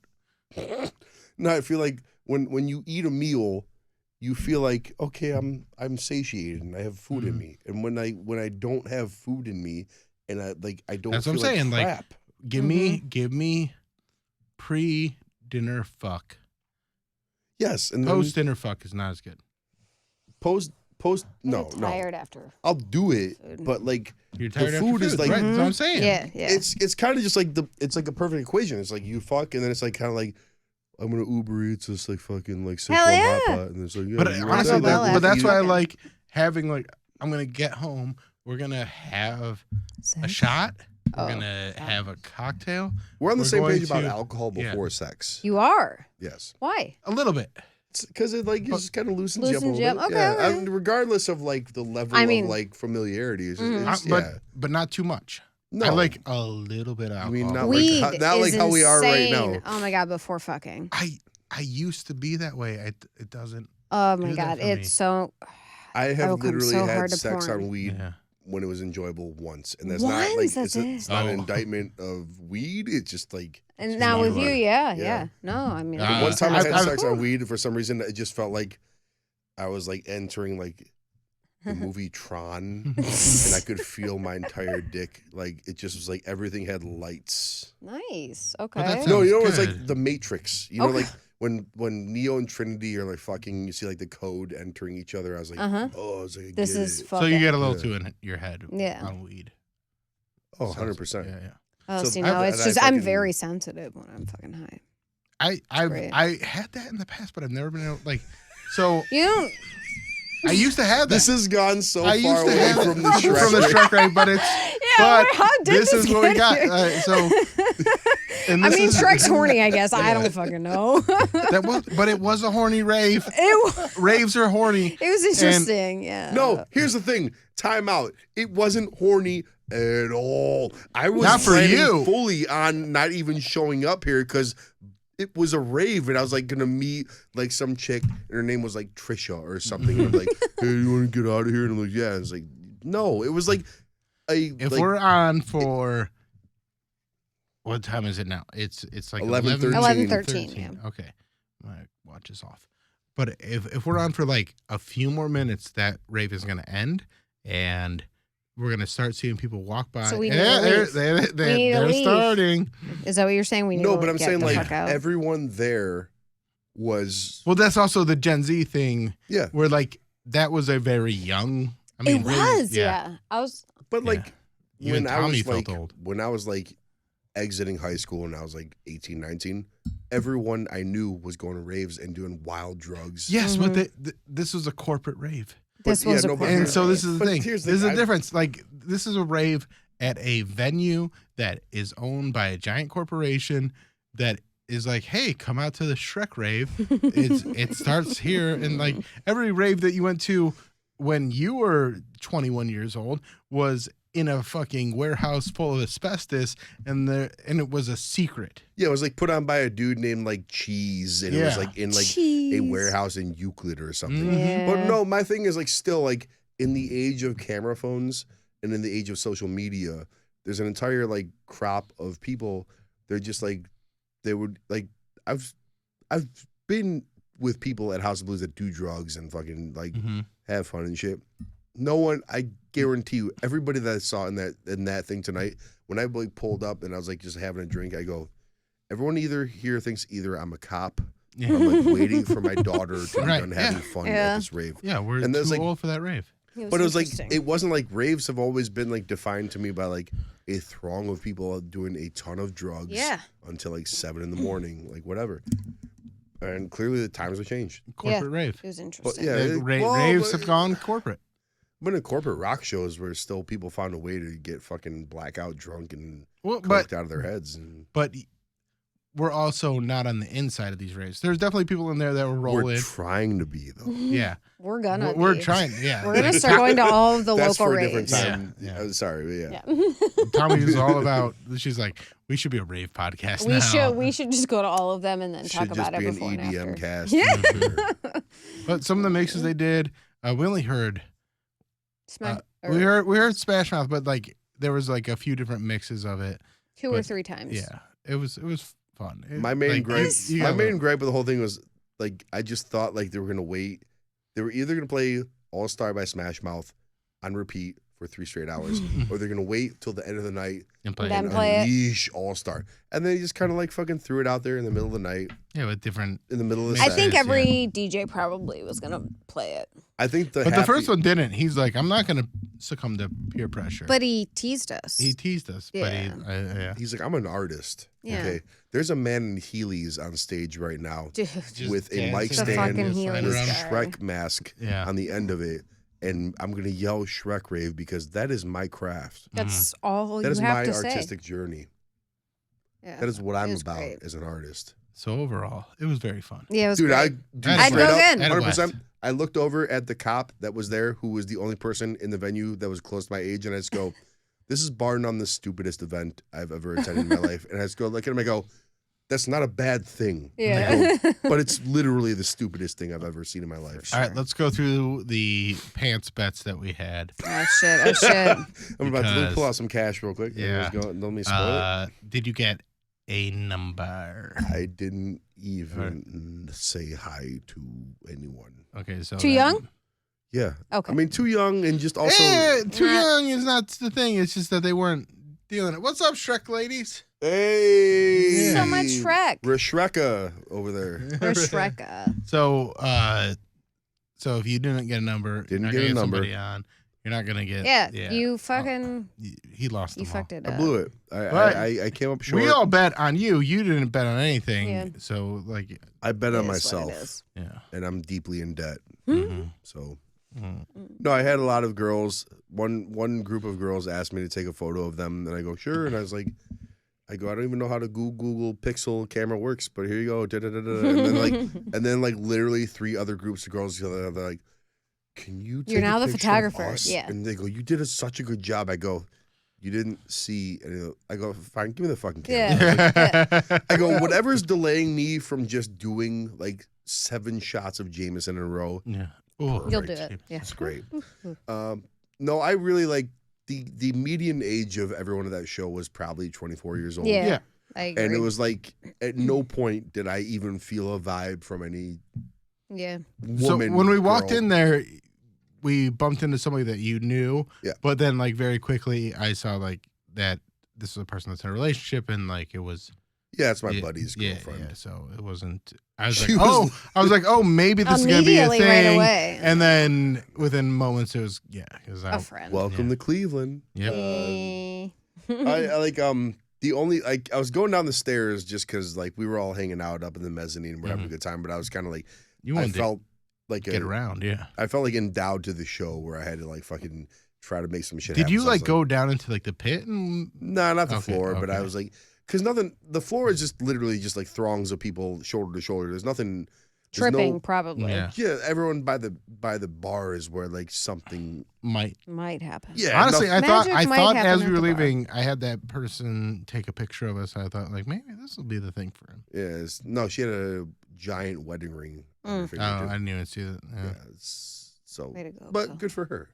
No, I feel like when you eat a meal, you feel like okay, I'm satiated and I have food in Mhm. me. And when I don't have food in me, and I don't. That's what feel I'm saying, Like like, crap. Give me pre-dinner fuck. Yes, and then Post-dinner fuck is not as good. post. No, Get no. tired after. I'll do it, Food. but like You're tired after food is like- right? That's what I'm saying. Yeah, yeah. it's kind of just like it's like a perfect equation. It's like you fuck, and then it's like kind of like I'm gonna Uber Eats this like fucking like simple Hell hot yeah. pot, and it's like yeah, But you wanna honestly, say well but that's after why I fucking. like having like I'm gonna get home. We're gonna have a shot. We're Oh, gonna have a cocktail. We're on the We're same going page about to- alcohol yeah. before sex. You are. Yes. Why? A little bit. Because it like just kind of loosens you up a Loosens you little up? bit. Okay, Yeah, okay. regardless of like the level I mean- of like familiarity. But not too much. No. I like a little bit of I alcohol. mean, not Weed like not like is how we are right insane. now. Oh my god, before fucking. I used to be that way. It doesn't. Oh my Do that god, for me. it's so. I will have come literally so had hard to sex porn. on weed Yeah. when it was enjoyable once, and that's Once? not like That's it's it? not an Oh. indictment of weed. It's just like And She's now not with you, right. yeah, Yeah. yeah. No, I mean, Uh, one time I had I've- sex on weed for some reason. It just felt like I was like entering like the movie Tron, and I could feel my entire dick. Like it just was like everything had lights. Nice. that Okay. sounds- No, you know, it's good. like the Matrix. You know, Okay. like when Neo and Trinity are like fucking, you see like the code entering each other. I was like, Uh-huh. oh, I was like, I This get is it. So you fucking. get a little Yeah. too in your head Yeah. on weed. Oh, Sounds- 100%. Yeah, yeah. Oh, so see, I've- no, it's and I just I'm fucking- very sensitive when I'm fucking high. Great. I had that in the past, but I've never been able, like. So You don't. I used to have that. This has gone so I far used to away have from the it Shrek. from the Shrek Rave, but it's. Yeah, But how did this is what we get got. here? And I this mean, is- Shrek's horny. I guess I don't fucking know. But it was a horny rave. it Raves are horny. was interesting. Yeah. No, here's the thing. Time out. It wasn't horny at all. I was Not for planning you. fully on not even showing up here because it was a rave, and I was like gonna meet like some chick, and her name was like Trisha or something. And I'm like, hey, you want to get out of here? And I'm like, yeah. And it's like, no. It was like a If like, we're on for. What time is it now? It's like 11:13. 11:13, yeah. Okay, my watch is off. But if we're on for like a few more minutes, that rave is gonna end, and we're gonna start seeing people walk by. So we need Yeah, to they're, leave. they're, We need to they're leave. starting. Is that what you're saying? We need no, to but I'm get saying the like fuck out. everyone there was Well, that's also the Gen Z thing, yeah, where like that was a very young. I mean, It was. Yeah. I was. but Yeah. like Even when I Tommy was felt like old. when I was like exiting high school and I was like 18, 19, everyone I knew was going to raves and doing wild drugs. Yes, but Mhm. this was a corporate rave. This yeah, was a no, but corporate And so this rave. is the But thing. here's the There's thing, a difference. Like this is a rave at a venue that is owned by a giant corporation that is like, hey, come out to the Shrek Rave. It starts here, and like every rave that you went to when you were 21 years old was in a fucking warehouse full of asbestos, and it was a secret. Yeah, it was like put on by a dude named like Cheese, and it was Yeah. like in like a Cheese. warehouse in Euclid or something. Mhm. Yeah. But no, my thing is like still like in the age of camera phones and in the age of social media, there's an entire like crop of people. They're just like they would like I've been with people at House of Blues that do drugs and fucking like Mhm. have fun and shit. No one, I guarantee you, everybody that I saw in that thing tonight, when I like pulled up and I was like just having a drink, I go, everyone either here thinks either I'm a cop, Yeah. or I'm like waiting for my daughter to be Right, done having yeah. fun Yeah. at this rave. Yeah, we're And too there's, like- old for that rave. But it was like interesting. it wasn't like raves have always been like defined to me by like a throng of people doing a ton of drugs Yeah. until like 7 a.m, like whatever. And clearly the times have changed. Corporate rave. It was interesting. yeah, The raves have gone corporate. But in corporate rock shows where still people found a way to get fucking blackout drunk and Well, coked out of their heads. And but we're also not on the inside of these raves. There's definitely people in there that will roll we're in. trying to be though. Yeah, We're gonna. we're be. trying. Yeah, We're gonna start going to all of the That's local for a different raves. time. Yeah, yeah. Sorry, but yeah. Yeah. Tommy is all about. She's like, we should be a rave podcast now. We should just go to all of them and then talk Should just about it be an before and EDM after. cast. Yeah. But some of the mixes they did, we only heard. Smack, We heard Smash Mouth, but like there was like a few different mixes of it. 2 or but- 3 times. Yeah, it was fun. My main like, gripe, you my gotta- main gripe with the whole thing was like I just thought like they were gonna wait. They were either gonna play All Star by Smash Mouth on repeat for 3 straight hours, or they're gonna wait till the end of the night and play Then it. play it. unleash All Star, and they just kind of like fucking threw it out there in the middle of the night, Yeah, with different. in the middle of the I set. think Yeah. every DJ probably was gonna play it, I think But the first one didn't. He's like, I'm not gonna succumb to peer pressure. but he teased us. he teased us. Yeah. But he, yeah. He's like, I'm an artist. Yeah. Okay, there's a man in Heelys on stage right now Dude, Just with a dancing mic The stand fucking just Heelys flying with guy. Shrek mask Yeah. on the end of it, and I'm gonna yell Shrek Rave because that is my craft. that's all That you is have my to say. artistic journey. Yeah. That is what It I'm was about great. as an artist. So overall, it was very fun. Yeah, it was Dude, great. I'd straight go up, again. Had a 100%. blast. I looked over at the cop that was there, who was the only person in the venue that was close to my age, and I just go, "This is bar none the stupidest event I've ever attended in my life." And I just go, look at him, I go, "That's not a bad thing." Yeah. I go, but it's literally the stupidest thing I've ever seen in my life. All right, let's go through the pants bets that we had. Oh shit! Oh shit! I'm about to Because- pull out some cash real quick. Yeah. Don't let me spoil it. Did you get a number? I didn't even say hi to anyone. Okay, so Too young? Yeah. Okay. I mean, too young and just also. Too Nah. young is not the thing. It's just that they weren't dealing it. What's up, Shrek ladies? Hey. So much Shrek. Shreka over there. Or Shrek. So if you didn't get a number, Didn't you're not get gonna a number. somebody on. You're not gonna get. Yeah, you fucking He lost. you them fucked all. it I up. blew it. But I came up short. We all bet on you. You didn't bet on anything. Yeah. So like, I bet It on is what it myself, is. yeah. and I'm deeply in debt. Mhm. So Mhm. no, I had a lot of girls. One group of girls asked me to take a photo of them, and I go sure, and I was like, I don't even know how to Google Pixel camera works, but here you go. Da, da, da, da. And then literally 3 other groups of girls. They're like, can you? Take You're now a the picture of photographer, us? yeah. And they go, you did such a good job. I go, you didn't see. And I go, fine, give me the fucking camera. Yeah. I go, whatever's delaying me from just doing like 7 shots of Jameson in a row. Yeah. Ooh, You'll do Perfect. it. Yeah. It's great. No, I really like the median age of everyone at that show was probably 24 years old. Yeah. Yeah. I agree. And it was like, at no point did I even feel a vibe from any yeah. So woman. when we walked girl. in there, we bumped into somebody that you knew. Yeah. But then like very quickly, I saw like that this was a person that's in a relationship, and like it was. Yeah, it's my yeah, buddy's girlfriend. Yeah. So it wasn't. I was She like, was- I was like, oh, maybe this is gonna be a Immediately thing. right away. And then within moments, it was because A friend. Welcome Yeah. to Cleveland. Yep. I like the only like I was going down the stairs just because like we were all hanging out up in the mezzanine, we're having a good time, but I was kind of like You I wanted to felt like get around, yeah. I felt like endowed to the show where I had to like fucking try to make some shit. Did happen. you So I was like go down into like the pit and? Nah, not the Okay, floor, but I okay. was like, because nothing. The floor is just literally just like throngs of people shoulder to shoulder. There's nothing. There's Tripping, no- probably. Yeah. Yeah, everyone by the bar is where like something. Might. Might happen. Yeah, Honestly, I Magic thought might happen as at we were the bar. leaving, I had that person take a picture of us. I thought like maybe this will be the thing for him. no, she had a giant wedding ring. On her Oh, finger, I too. didn't even see that. Yeah. Yeah, so. Way to go. But Bill. good for her.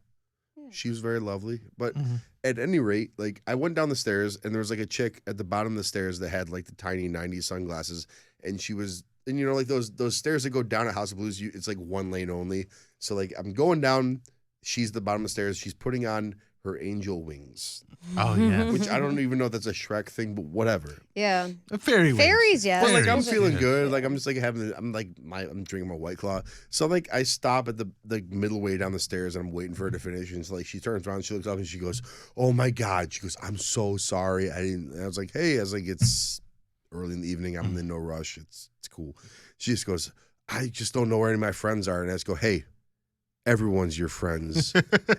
Yeah. She was very lovely. But Mhm. at any rate, like I went down the stairs and there was like a chick at the bottom of the stairs that had like the tiny 90s sunglasses, and she was, and you know, like those stairs that go down at House of Blues, it's like 1 lane only. So like I'm going down, she's at the bottom of the stairs, she's putting on her angel wings, Oh yeah. which I don't even know if that's a Shrek thing, but whatever. Yeah. A fairy wings. Fairies, yeah. But like I'm Fairies. feeling Yeah. good. Like I'm just like I'm drinking my White Claw. So like I stop at the middle way down the stairs and I'm waiting for her to finish. And so like she turns around, she looks up and she goes, "Oh my God!" She goes, "I'm so sorry. I didn't." And I was like, "Hey," I was like, "It's early in the evening. I'm in no rush. It's cool." She just goes, "I just don't know where any of my friends are." And I just go, "Hey, everyone's your friends.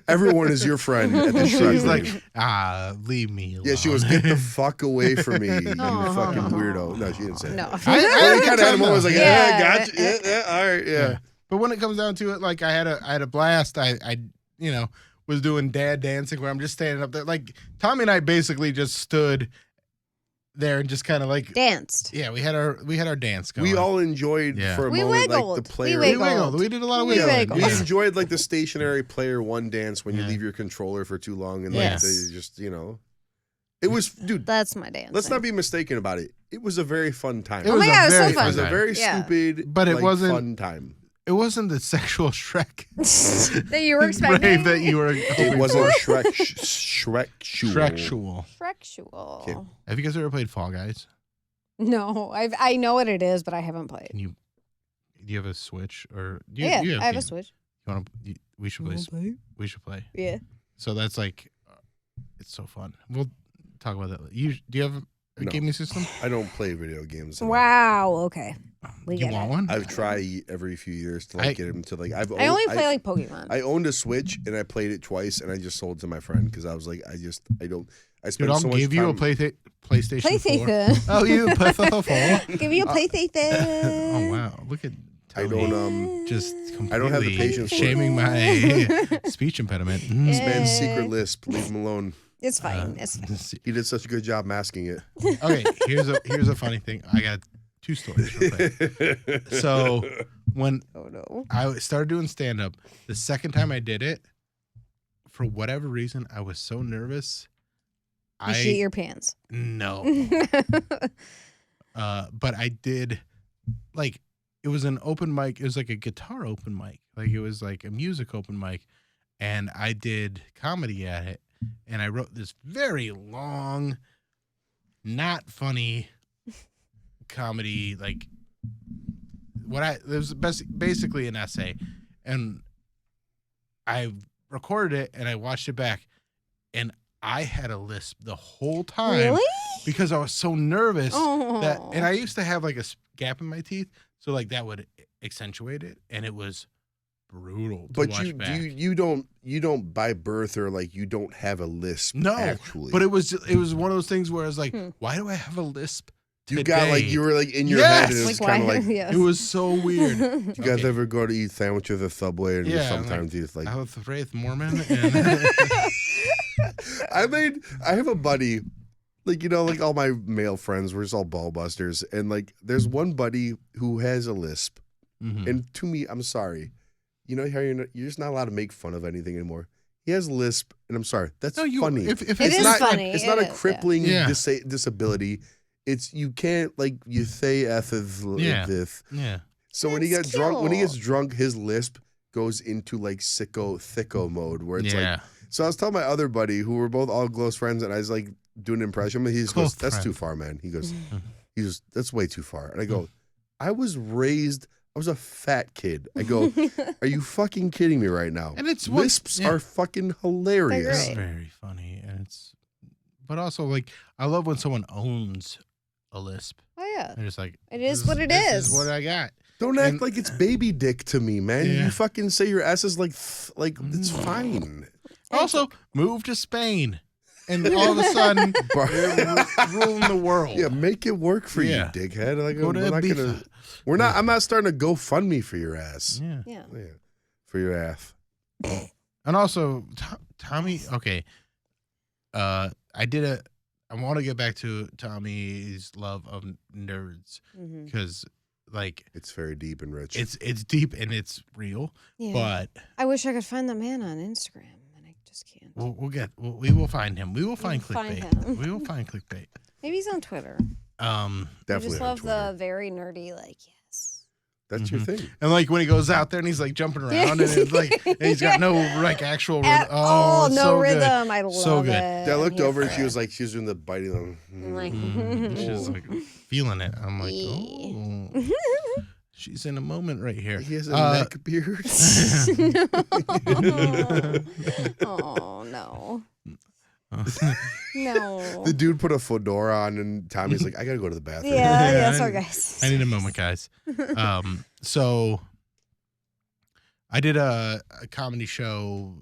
Everyone is your friend at the Shrek She's like, Rave." leave me alone. Yeah, she goes, "Get the fuck away from me, you Aw. fucking weirdo." No, she didn't say No. that. I Well, he kind of had a time moment. Was like, though. "Yeah, Yeah. gotcha. Yeah, all right, yeah." But when it comes down to it, like I had a blast. I was doing dad dancing where I'm just standing up there. Like Tommy and I basically just stood there and just kind of like Danced. yeah, we had our dance going. We all enjoyed Yeah. for a We moment like wiggled. the player. We we wiggled. We did a lot of We wiggling. wiggled. We Yeah. enjoyed like the stationary player 1 dance when you Yeah. leave your controller for too long and Yes. like they just it was, dude. That's my dance. Let's not be mistaken about it. It was a very fun time. It Oh was my a God, it was so very It fun. was a time. very Yeah. stupid, But it like, wasn't- fun time. It wasn't the sexual Shrek that you were expecting. rave that you were. It wasn't Shrek. Shrek-shul. Shrek-shul. Okay. Have you guys ever played Fall Guys? No, I know what it is, but I haven't played. Do you have a Switch or do you, Yeah, you I have a games? Switch. We should play. We should play. Yeah. So that's like, it's so fun. We'll talk about that. Do you have a No. gaming system? I don't play video games. Wow. Okay. We You get want it. one? I've tried every few years to like get him to like. I only play like Pokemon. I owned a Switch and I played it twice and I just sold it to my friend because I was like, I Dude, spend I'll so much give you a time. PlayStation 4. PlayStation. Oh, you PlayStation 4. Give me a PlayStation. Oh wow, look at I Tommy don't just I don't have the completely patience for it. shaming my speech impediment. This man's secret lisp. Leave him alone. It's fine. It's fine. He did such a good job masking it. Okay, here's a funny thing. I got 2 stories real quick. So when Oh no. I started doing stand up, the second time I did it, for whatever reason, I was so nervous. You shit your pants. No. But I did, like, it was an open mic. It was like a guitar open mic. Like, it was like a music open mic. And I did comedy at it. And I wrote this very long, not funny comedy, like, it was basically an essay. And I recorded it and I watched it back. And I had a lisp the whole time. Really? Because I was so nervous that, Oh. and I used to have like a gap in my teeth, so like that would accentuate it, and it was brutal to But watch back. you don't by birth or like you don't have a lisp. No, actually. but it was one of those things where I was like, why do I have a lisp? you got like today? you were like in your Yes! head, and it was Like kind of why? like. Yes. It was so weird. You guys Okay. ever go to eat sandwiches at Subway and Yeah, sometimes you just like. I was the faith Mormon, and I have a buddy, like, you know, like all my male friends, we're just all ball busters. And like, there's one buddy who has a lisp. Mhm. And to me, I'm sorry. You know how you're just not allowed to make fun of anything anymore. He has a lisp, and I'm sorry. That's funny. If It it's is not, funny. It's It not a is, yeah. crippling Yeah. disability. It's you can't like you say F is Yeah. this. yeah, So when he That's gets drunk, when he cute. gets drunk, his lisp goes into like sicko thicko mode where it's like. yeah, So I was telling my other buddy, who were both all close friends, and I was like doing an impression, but he just Close goes, "That's too friends. far, man." He goes, Mm-hmm. "That's way too far." And I go, "I was a fat kid." I go, "Are you fucking kidding me right now?" And it's what- lisps yeah. are fucking hilarious. They're it's great. very funny, and but also like I love when someone owns a lisp. Oh yeah. They're just like, It is "This what it this is." what I got. Don't act And- like it's baby dick to me, man. Yeah. You fucking say your S is like it's fine. Also, move to Spain, and all of a sudden, you're ruling the world. Yeah, make it work for Yeah. you, dickhead. Like Go to we're not Ibiza. I'm not starting to GoFundMe for your ass. Yeah. Yeah. Yeah, for your ass. And also, Tommy. Okay, I want to get back to Tommy's love of nerds Mhm. because, like, It's very deep and rich. it's deep and it's real. Yeah. But I wish I could find that man on Instagram, and I just can't. we will find him. We will find We'll find clickbait. him. We will find clickbait. Maybe he's on Twitter. Um, I Definitely just on love Twitter. the very nerdy, like, yes. That's your thing. and like when he goes out there and he's like jumping around and it's like and he's got no like actual rhythm. At all, it's no so good. rhythm. I love So good. it. I looked Yes. over and she was like, she was doing the biting them. I'm like, She's like feeling it. I'm like, Yeah. oh, she's in a moment right here. He has a neck beard. Oh no. No. The dude put a fedora on, and Tommy's like, I gotta go to the bathroom. Yeah, Yeah, yeah, I- sorry guys. I need a moment, guys. So I did a comedy show.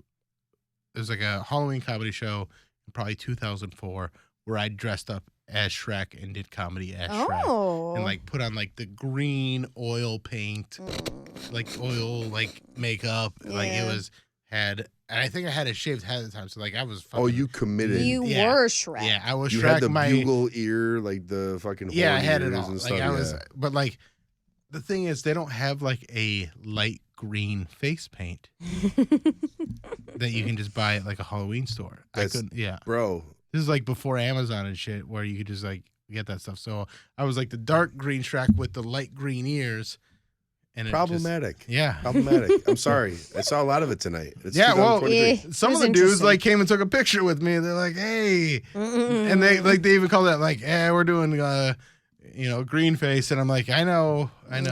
It was like a Halloween comedy show in probably 2004 where I dressed up as Shrek and did comedy as Shrek. Oh. And like put on like the green oil paint, like oil like makeup. Like it Yeah. was and I think I had a shaved head at the time. So like I was fucking, Oh, you committed. You Yeah. were Shrek. yeah, I was You Shrek. had the my bugle ear, like the fucking Yeah, I horn had it ears all. and Like stuff. I was, yeah. but like the thing is, they don't have like a light green face paint that you can just buy at like a Halloween store. I That's- couldn't. Yeah, Bro, this is like before Amazon and shit, where you could just like get that stuff. So I was like the dark green Shrek with the light green ears, and it problematic. Just, yeah. Problematic. I'm sorry. I saw a lot of it tonight. It's Yeah, well, 2023. Yeah. Some It of was the dudes interesting. like came and took a picture with me. They're like, "Hey," Mm-mm. and they even call that like, we're doing green face," and I'm like, I know. Dude,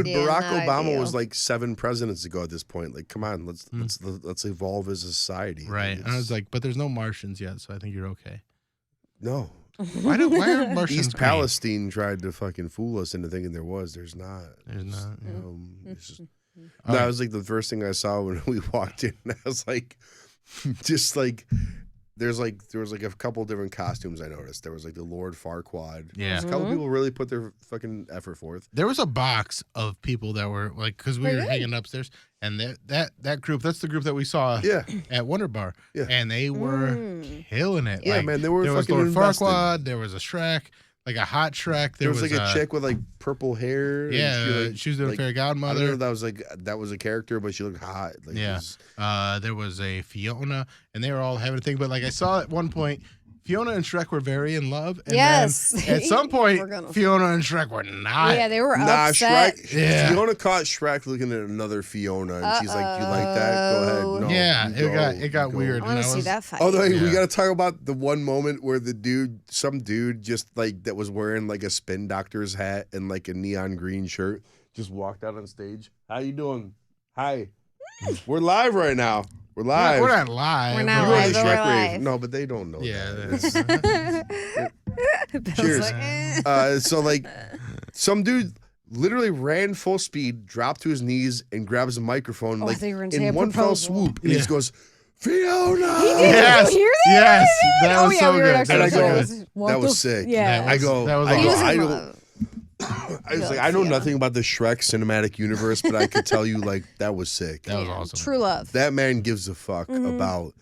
Yeah, Barack not Obama ideal. was like 7 presidents ago at this point. Like, come on, let's evolve as a society. Right. Like, And I was like, but there's no Martians yet, so I think you're okay. no. Why are Martians East green? Palestine tried to fucking fool us into thinking there was. There's not. There's not. Yeah. It's just, All that right. was like the first thing I saw when we walked in. I was like, just like, there was like a couple different costumes I noticed. There was like the Lord Farquaad. Yeah. A couple people really put their fucking effort forth. There was a box of people that were like, because we were hanging upstairs, and that group, that's the group that we saw at Wonder Bar, and they were killing it. Yeah, like, man, they were there fucking was Lord invested. Farquaad, there was a Shrek, like a hot Shrek. There was like a chick with like purple hair. Yeah, she was doing like, Fairy I don't know Godmother. if that was a character, but she looked hot. Like, Yeah. There was a Fiona, and they were all having a thing. But like I saw at one point, Fiona and Shrek were very in love. And Yes. then at some point, Fiona and Shrek were not. Yeah, they were Nah, upset. Shrek. Yeah. Fiona caught Shrek looking at another Fiona, and she's like, "You like that? Go ahead." No, Yeah, you it got go. weird. I want to and see that fight. Although we Yeah. got to talk about the one moment where some dude just like that was wearing like a spin doctor's hat and like a neon green shirt just walked out on stage. How you doing? Hi. We're live right now. We're live. We're not live. We're not We're live. going to We're Shrek Rave. live. No, but they don't know. Yeah. that. Bill's Cheers. like, eh. So like some dude literally ran full speed, dropped to his knees, and grabs a microphone Oh, I like thought you were gonna say in a one fell proposal. swoop, and he just goes, "Fiona!" He did. Yes. Did you hear that? Yes. dude? That Oh, was yeah, so we were good. next to And I each go, other. What that was the- sick. Yeah. I go, that was I go, awesome. I He was in don't. love. I was like, I know nothing about the Shrek cinematic universe, but I could tell you, like, that was sick. That was Yeah, awesome. True love. That man gives a fuck about,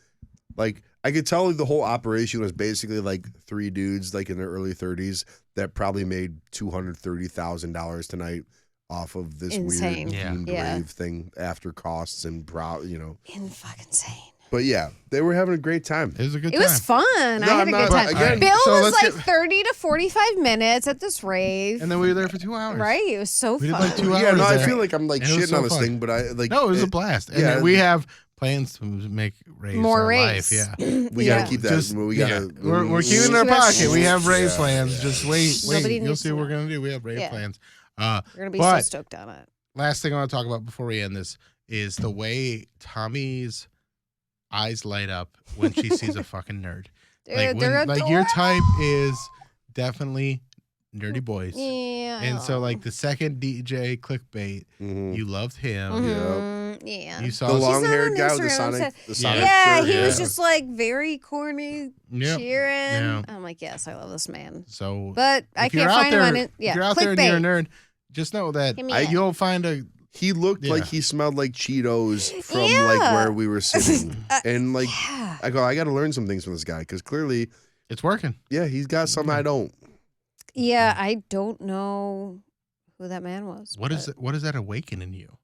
like, I could tell the whole operation was basically like three dudes, like in their early 30s, that probably made $230,000 tonight off of this Insane. weird Yeah. themed Yeah. rave thing after costs and In fucking insane. But yeah, they were having a great time. It was a good It time. was fun. I No, had I'm a not- good time. again, Bill so was let's like get- 30 to 45 minutes at this rave. And then we were there for 2 hours. Right? It was so We did fun. like 2 hours. Yeah, no, I there. feel like I'm like And it was shitting so on this fun. thing, but I like No, it was a blast. And yeah. then we have plans to make raves More our raves. life. Yeah. we Yeah. gotta keep that. Just- we yeah. gotta. We're keeping in our Keep us- pocket. We have rave Yeah. plans. Just wait. Nobody You'll needs see to what we're know. gonna do. We have rave Yeah. plans. We're going to be But- so stoked on it. Last thing I want to talk about before we end this is the way Tommy's eyes light up when she sees a fucking nerd. Dude, they're Like your type is definitely nerdy boys. Yeah. I And so know. like the second DJ clickbait, Mhm. you loved him. Mhm, yeah. You saw The He's not long-haired on guy with the Instagram, Sonic, so- the Sonic Yeah, shirt. he was just like very corny, Yep. cheering. Yeah. I'm like, yes, I love this man. So But I if you're can't out find there, him on it. Yeah, if you're out there and clickbait. you're a nerd, just know that Give me it. you'll find a He looked like Yeah. he smelled like Cheetos from like Yeah. where we were sitting, and like Yeah. I go, I got to learn some things from this guy because clearly, it's working. yeah, he's got something I don't. Yeah, I don't know who that man was. What is but it? What does that awaken in you?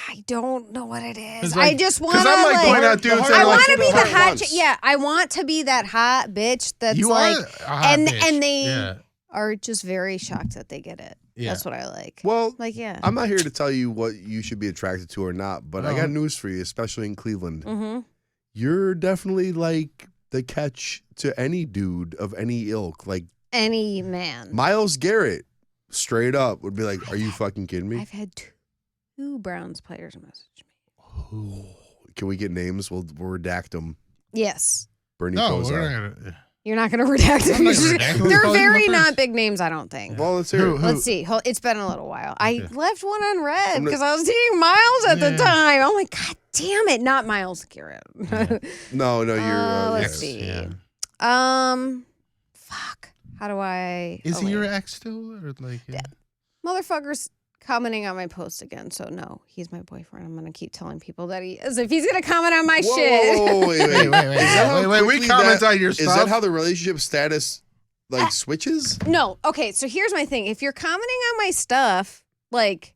I don't know what it is. 'Cause, like- I just want to 'cause I'm like going out dudes heart- and I like, want to be the the heart hot. wants. Yeah, I want to be that hot bitch that's you like, are a hot and bitch. they yeah. are just very shocked that they get it. Yeah. That's what I like. Well, Like, yeah. I'm not here to tell you what you should be attracted to or not, but I got news for you, especially in Cleveland. Mm-hmm. You're definitely like the catch to any dude of any ilk. Like Any man. Myles Garrett, straight up, would be like, "Are you fucking kidding me?" I've had two Browns players message me. Can we get names? We'll redact them. Yes. Bernie No, Kosar. we're not gonna. You're not going to redact I'm them. not gonna redact them. They're Call them my very friends. not big names, I don't think. Well, let's hear it. Who? Let's see. It's been a little while. I Okay. left one unread I'm because I was dating Miles at the Yeah. time. I'm like, God damn it, not Miles Garrett. No, you're. Let's yes. see. Yeah. Fuck. How do I? Is oh, he your wait. ex still, or like? Yeah. Motherfucker's commenting on my post again? So no, he's my boyfriend. I'm gonna keep telling people that he is. If he's gonna comment on my Whoa, shit. whoa, wait. Wait. Is that how We quickly comment that- on your Is stuff. that how the relationship status like switches? No. Okay. So here's my thing. If you're commenting on my stuff, like,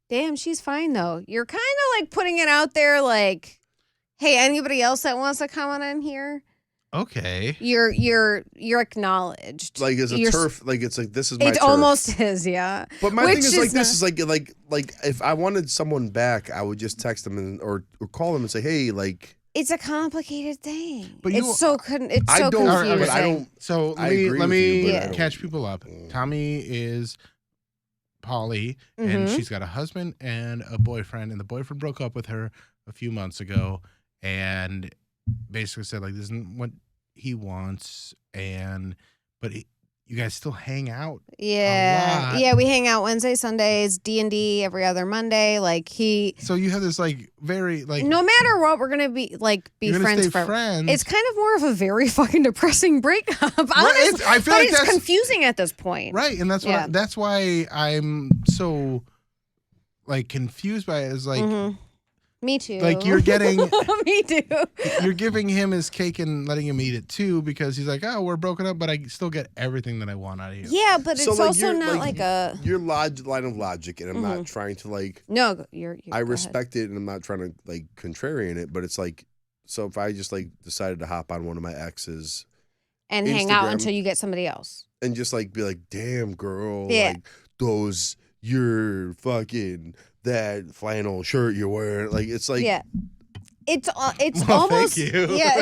damn, she's fine though. You're kind of like putting it out there, like, hey, anybody else that wants to comment on here, Okay. you're acknowledged. Like as a You're- turf, like it's like this is my It turf. almost is, yeah. But my Which thing is like is this is like if I wanted someone back, I would just text them or call them and say, hey, like It's a complicated thing. But it's you- so it's I so don't, confusing. but I don't. So I let me agree let with you, me but I don't- catch people up. Tommy is Polly, and Mhm. she's got a husband and a boyfriend, and the boyfriend broke up with her a few months ago, and basically said like this isn't what he wants, but you guys still hang out. Yeah. lot. Yeah, we hang out Wednesday, Sundays, D&D every other Monday. Like So you have this like very like no matter what, we're gonna be you're gonna friends stay forever. friends. It's kind of more of a very fucking depressing breakup. Honestly, I feel but like it's that's confusing at this point. right, and that's what Yeah. that's why I'm so like confused by it. Is like Mhm. Me too. like you're getting Me too. you're giving him his cake and letting him eat it too because he's like, oh, we're broken up, but I still get everything that I want out of you. Yeah, but it's So, like, also you're, not like, like a Your line of logic, and I'm not trying to like. no. You're I go ahead. respect it, and I'm not trying to like contrarian it, but it's like, so if I just like decided to hop on one of my exes and hang out Instagram- until you get somebody else. and just like be like, damn girl, Yeah. like those your fucking that flannel shirt you're wearing, like it's like Yeah. It's Well, almost thank you. yeah.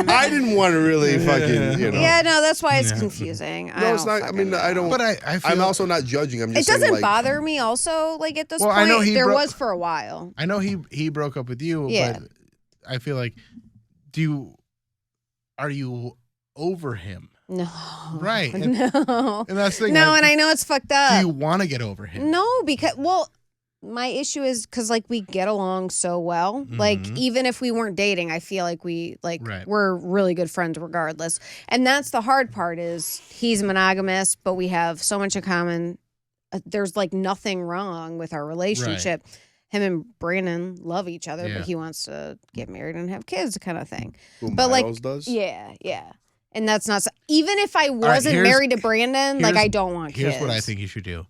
I didn't want to really fucking Yeah, no, that's why it's Yeah. confusing. No, it's not. I mean, I don't. But I feel I'm also not judging. I'm It just saying, doesn't like, bother me. Also, like at this Well, I point, know he there broke- was for a while. I know he broke up with you, Yeah. but I feel like are you over him? No, Right, and- No, And that's the thing. no, like, and I know it's fucked do up. you want to get over him? No, because my issue is because like we get along so well. Like Mhm. even if we weren't dating, I feel like Right. we're really good friends regardless. And that's the hard part is he's monogamous, but we have so much in common. There's like nothing wrong with our relationship. Him and Brandon love each other, Yeah. but he wants to get married and have kids, kind of thing. who but, like, Miles does. Yeah, yeah. And that's not even if I wasn't here's- married to Brandon, like here's- I don't want kids. Here's what I think you should do: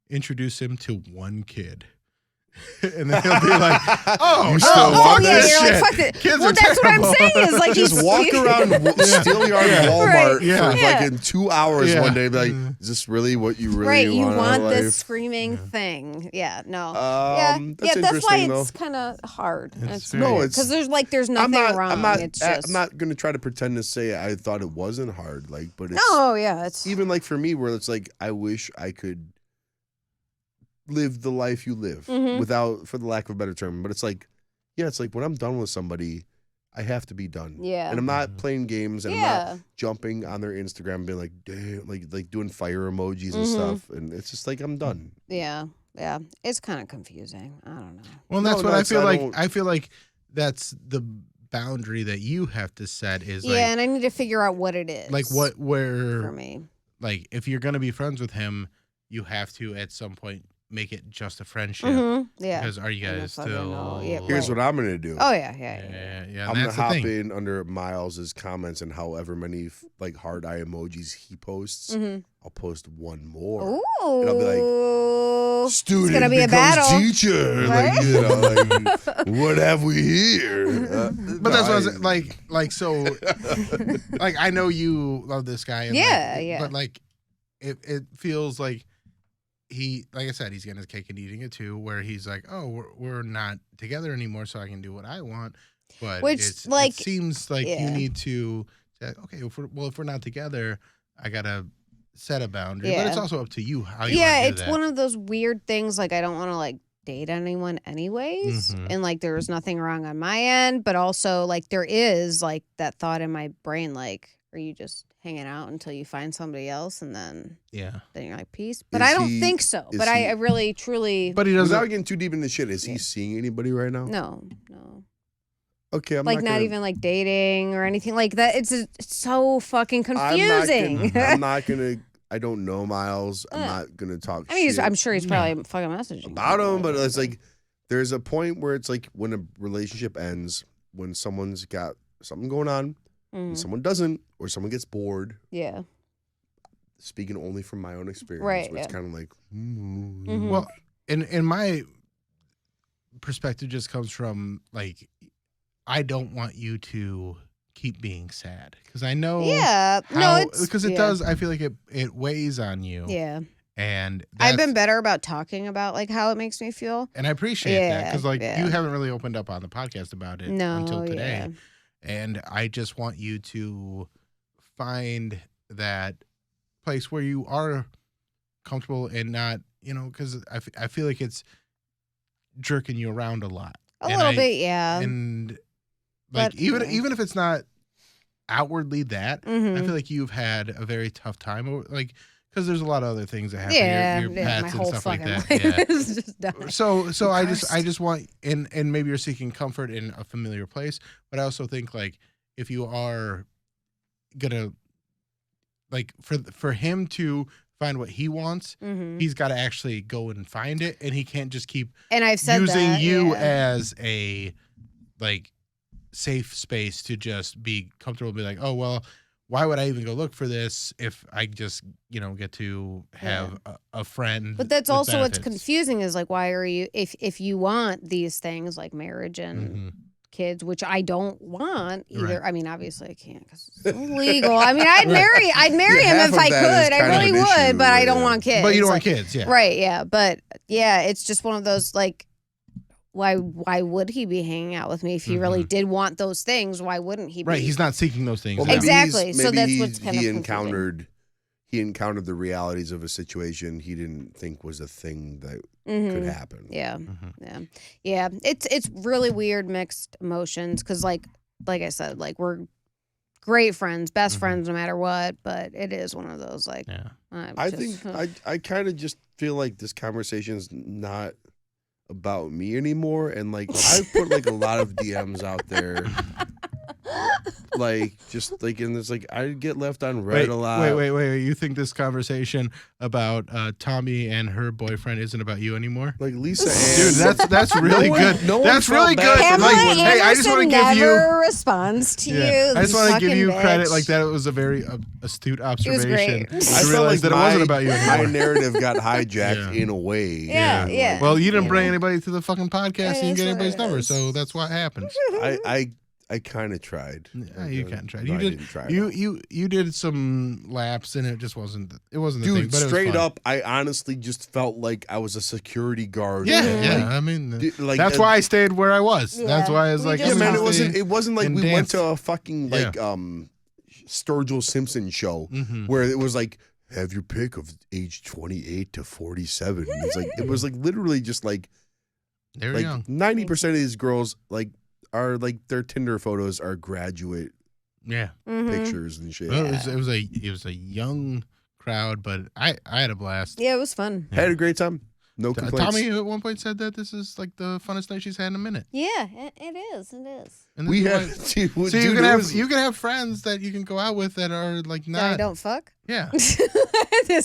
introduce him to one kid, and then he'll be like, "Oh, You no, still fuck want yeah, this you're shit. like, fuck it. Kids Well, are that's what I'm terrible." saying is like Just he's walk around Steelyard Walmart Right. Yeah. for fucking 2 hours Yeah. one day. Be like, is this really what you really right. You want? want out of this life? screaming thing. Yeah, no. That's That's why interesting, it's kind of hard. It's No, it's- because there's nothing wrong. I'm not. It's just I'm not gonna try to pretend to say I thought it wasn't hard. Like, but it's no, yeah, it's even like for me, where it's like I wish I could live the life you live Mhm. without, for the lack of a better term. But it's like, yeah, it's like when I'm done with somebody, I have to be done. Yeah. And I'm not playing games, and I'm yeah. not jumping on their Instagram, and being like, damn, like doing fire emojis and Mhm. stuff. And it's just like I'm done. Yeah, yeah. It's kind of confusing. I don't know. Well, No, that's no, what I it's- feel I like. don't- I feel like that's the boundary that you have to set. Is Yeah, like, and I need to figure out what it is. like what, where, for me. like if you're gonna be friends with him, you have to at some point make it just a friendship. Mhm, Yeah. Because are you I guys fucking still? know. Yeah, Here's right. what I'm gonna do. Oh yeah, yeah. Yeah. I'm gonna That's the hop thing. in under Miles's comments and however many like hard eye emojis he posts. Mm-hmm. I'll post one more. Ooh. And I'll be like, student gonna be a becomes battle. teacher. Right? Like, you know, like, what have we here? But that's what I was like so like I know you love this guy. And Yeah, like, yeah. But like it feels like like I said, he's getting his cake and eating it too, where he's like, oh, we're not together anymore, so I can do what I want. But Which, it seems like you yeah. need to say, okay, if we're not together, I gotta set a boundary. But Yeah. it's also up to you how you Yeah, wanna do it's that. one of those weird things. Like I don't want to like date anyone anyways, Mhm. and like there's nothing wrong on my end, but also like there is like that thought in my brain, like, are you just hanging out until you find somebody else, and then Yeah. you're like peace? But Is I don't he- think so. is But he- I really truly But he doesn't. Without getting too deep into shit, is he Yeah. seeing anybody right now? no. Okay, I'm Like not not gonna, even like dating or anything like that. It's so fucking I'm not confusing. gonna- I'm not gonna. I don't know Miles. I'm not gonna talk. I mean, shit I'm sure he's probably fucking messaging about people, him, but it's like there's a point where it's like when a relationship ends, when someone's got something going on, and Mhm. someone doesn't, or someone gets bored. Yeah. Speaking only from my own experience, Right, where it's yeah. kind of like, Mhm. Well, in my perspective, just comes from like, I don't want you to keep being sad because I know Yeah. No, how it's because it yeah. does. I feel like it weighs on you. Yeah. And I've been that's- better about talking about like how it makes me feel. and I appreciate that Yeah, because like yeah. you haven't really opened up on the podcast about it No, until today, yeah. and I just want you to find that place where you are comfortable and not, because I feel like it's jerking you around a lot. A And little I- bit, yeah. and like But, even yeah. even if it's not outwardly that, I feel like you've had a very tough time, like, because there's a lot of other things that happen. Yeah, your my pets and whole stuff like fucking that. life Yeah. is just dying. So I just want, and maybe you're seeking comfort in a familiar place, but I also think, like, if you are gonna, like, for him to find what he wants, he's got to actually go and find it, and he can't just keep And I've said using that, you yeah. as a, like, safe space to just be comfortable, be like, oh, well, why would I even go look for this if I just, get to have a friend? But that's with also what's benefits? confusing is, like, why are you, if you want these things like marriage and kids, which I don't want either. Right. I mean, obviously I can't because it's illegal. I mean, I'd marry him half if of I that is could. I kind of really an would, issue, but I don't yeah. want kids. But you don't want Like, kids, yeah. Right, yeah. But yeah, it's just one of those, like, why would he be hanging out with me if he really did want those things? Why wouldn't he be? Right, he's not seeking those things. Well, no. maybe Exactly. So maybe that's what's kind of he confusing. encountered the realities of a situation he didn't think was a thing that could happen. Yeah, yeah. It's really weird, mixed emotions, because like I said, like, we're great friends, best friends, no matter what. But it is one of those, like, I think I kind of just feel like this conversation is not about me anymore, and like I put like a lot of DMs out there, like, just like, and it's like I get left on red a lot. Wait. You think this conversation about Tommi and her boyfriend isn't about you anymore? Like Lisa Dude, Ann, that's really good. no one That's felt really bad good. for Pamela Like, hey, I just want to Anderson give never you. responds to you. I just want to give you fucking credit. bitch. Like, that was a very astute observation. great. I I felt realized like that it wasn't about you my anymore. narrative got hijacked Yeah. in a way. Yeah. Well, you didn't bring anybody to the fucking podcast. You didn't get It is anybody's what it number, is. so that's what happens. I kind of tried. Yeah, you kind of tried. No, You I did. didn't try at all. You did some laps, and it just wasn't. It wasn't the Dude, thing. But straight it was fun. up, I honestly just felt like I was a security guard. Yeah, and, yeah. like, I mean, like, that's why I stayed where I was. Yeah. That's why I was We like, just Yeah, man, It it wasn't like and we went danced. to a fucking like Sturgill Simpson show where it was like, have your pick of age 28 to 47. It's like it was like literally just like They were like young. 90% of these girls like are like their Tinder photos are graduate Yeah. pictures and shit. Well, it was a young crowd, but I had a blast. Yeah, it was fun. Had a great time. No complaints. Tommi at one point said that this is like the funnest night she's had in a minute. Yeah, it is. It is. And We this had is dude, why- so dude, you can it have was- you can have friends that you can go out with that are like That I not. don't fuck. Yeah. Is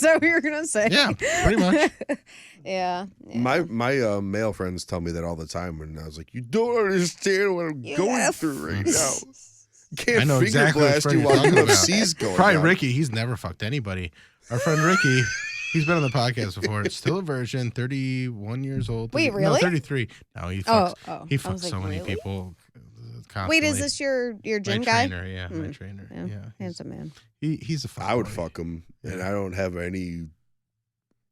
that what you were gonna say? Yeah, pretty much. Yeah. My male friends tell me that all the time, and I was like, "You don't understand what I'm going through right now. Can't I know finger exactly which blast friend you you're while talking about. UFC's going Probably down." Ricki. He's never fucked anybody. Our friend Ricki, he's been on the podcast before. Still a virgin, 31 years old. Wait, No, really? 33. No, he fucks. Oh. He I fucks was like, so many really? people. Constantly. Wait, is this your my gym guy? trainer? Yeah, my trainer. Yeah. Yeah, Handsome man. he's a fuck I would boy. fuck him, and Yeah. I don't have any.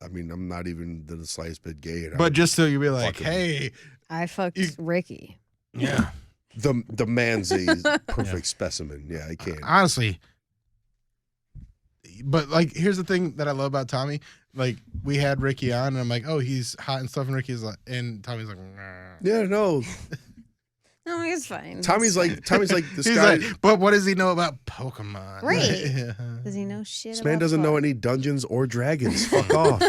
I mean, I'm not even the slightest bit gay. And I But would- just so you be like, Fuck him. hey, I fucked Ricki. yeah. the man's a perfect specimen. Yeah, I can't. Honestly, but like, here's the thing that I love about Tommi. Like, we had Ricki on, and I'm like, oh, he's hot and stuff, and Ricki's like, and Tommy's like, nah. Yeah, no. No, he's fine. Tommy's like this He's guy. like, but what does he know about Pokemon? Right. Yeah. Does he know shit? This man about doesn't know fuck? any Dungeons or Dragons. Fuck off.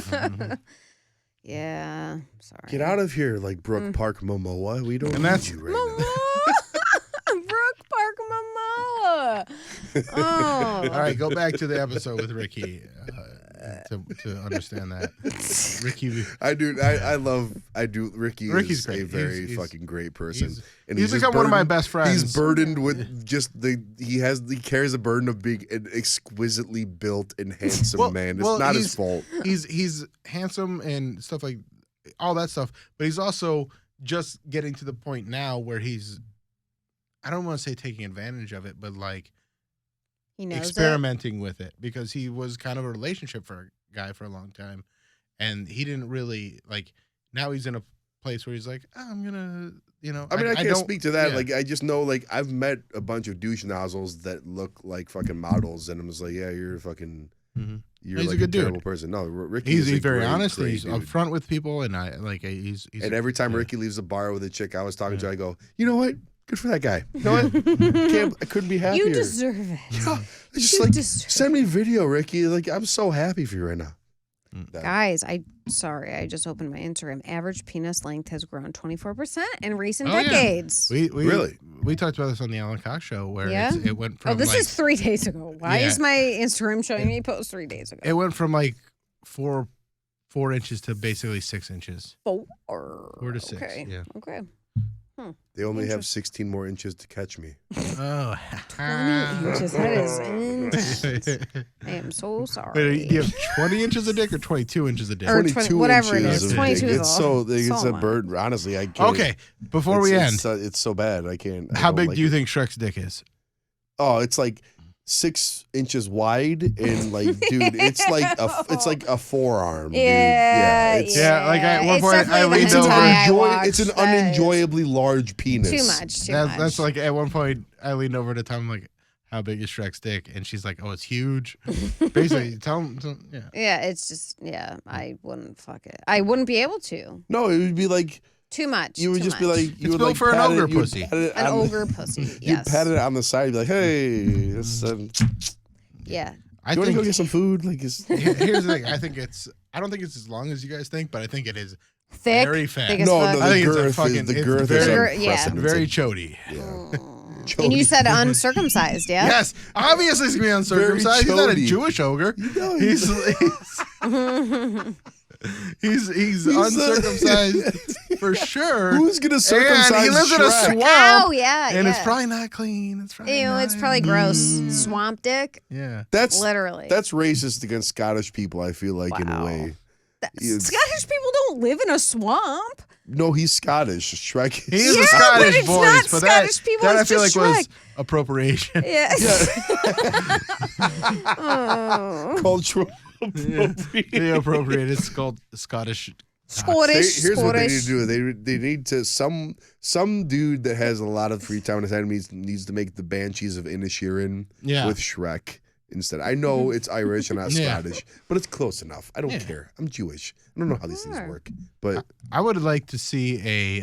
Yeah. Sorry. Get out of here, like Brook Park Momoa. We don't And need that's- you right now. Momoa. Brook Park Momoa. Oh. All right, go back to the episode with Ricki to understand that. Ricki, I do. Ricki Ricki's is great. a very He's- fucking great person. he's- And he's just become one of my burdened- best friends. He's burdened with just he carries the burden of being an exquisitely built and handsome man. It's not his fault. He's handsome and stuff like all that stuff, but he's also just getting to the point now where he's, I don't want to say taking advantage of it, but like He knows experimenting with it, because he was kind of a relationship for a guy for a long time, and he didn't really like. Now he's in a place where he's like, oh, I'm gonna, I mean, I can't don't- speak to that. yeah. Like, I just know, like, I've met a bunch of douche nozzles that look like fucking models, and I'm just like, yeah, you're fucking, Mhm. you're He's a like good dude. terrible person. No, Ricki He's is a very great, honest. great He's dude. upfront with people, and I like he's And every time yeah. Ricki leaves a bar with a chick I was talking to, I go, you know what? Good for that guy. You know what? I couldn't be happier. You deserve it. Yeah, it's just You like deserve send me video, Ricki. Like I'm so happy for you right now. Guys, I just opened my Instagram. Average penis length has grown 24% in recent Oh, yeah. decades. We Really? We talked about this on the Alan Cox show where Yeah? it went from Oh, this like, is 3 days ago. Why Yeah. is my Instagram showing me post 3 days ago? it went from like 4 inches to basically 6 inches. 4 to 6, Okay. yeah. Okay. They only have 16 more inches to catch me. Oh. 20 inches. That is intense. I am so sorry. Wait, do you have 20 inches of dick or 22 inches of dick? Or 22 whatever it inches is. of 22 dick. is It's all- so it's so a much. bird. Honestly, I can't. Okay, before we end, it's so bad. I can't. I how don't big like do you it. think Shrek's dick is? Oh, it's like 6 inches wide and like, dude, it's like a forearm. Dude. Yeah, it's, Yeah, like at one It's point I definitely leaned the over. hentai I it's an watched that is unenjoyably large penis. Too much. Too much. That's like at one point I leaned over to Tom. I'm like, how big is Shrek's dick? And she's like, oh, it's huge. Basically, tell him. Yeah. Yeah, it's just I wouldn't fuck it. I wouldn't be able to. No, it would be like Too much. you would too just be much. like you It's would built like for an pat it- ogre you would pussy. pat it an on- ogre pussy. You'd Yes. pat it on the side, be like, hey, this, Yeah. I you want to think go get some food? Like, here's the thing. I don't think it's as long as you guys think, but I think it is Thick. very fat. Thick as no, fuck. no, I the think it's a girth, fucking- is, the it's girth very- is Yeah. unprecedented. very chody. Yeah. And you said uncircumcised, yeah? Yes, obviously he's gonna be uncircumcised. He's not a chody. Jewish ogre. know, He's uncircumcised for sure. Who's gonna circumcise And he lives in a Shrek? swamp. Oh, yeah. And yeah. it's probably not clean. It's probably Ew, not. it's probably gross. Swamp dick? Yeah. That's Literally. That's racist against Scottish people. I feel like in a Wow. way. Scottish people don't live in a swamp. No, he's Scottish. Shrek. He is Yeah, a Scottish but it's voice, not but Scottish people, that I it's feel just like was Shrek. appropriation. Yeah. Oh. Cultural. They appropriate. It's called Scottish. Scottish. Here's what they need Scottish. to do. They need to some dude that has a lot of free time on his hands needs to make the Banshees of Inisherin Yeah. with Shrek instead. I know it's Irish and not Yeah. Scottish, but it's close enough. I don't Yeah. care. I'm Jewish. I don't know how these things Sure. work, but I would like to see a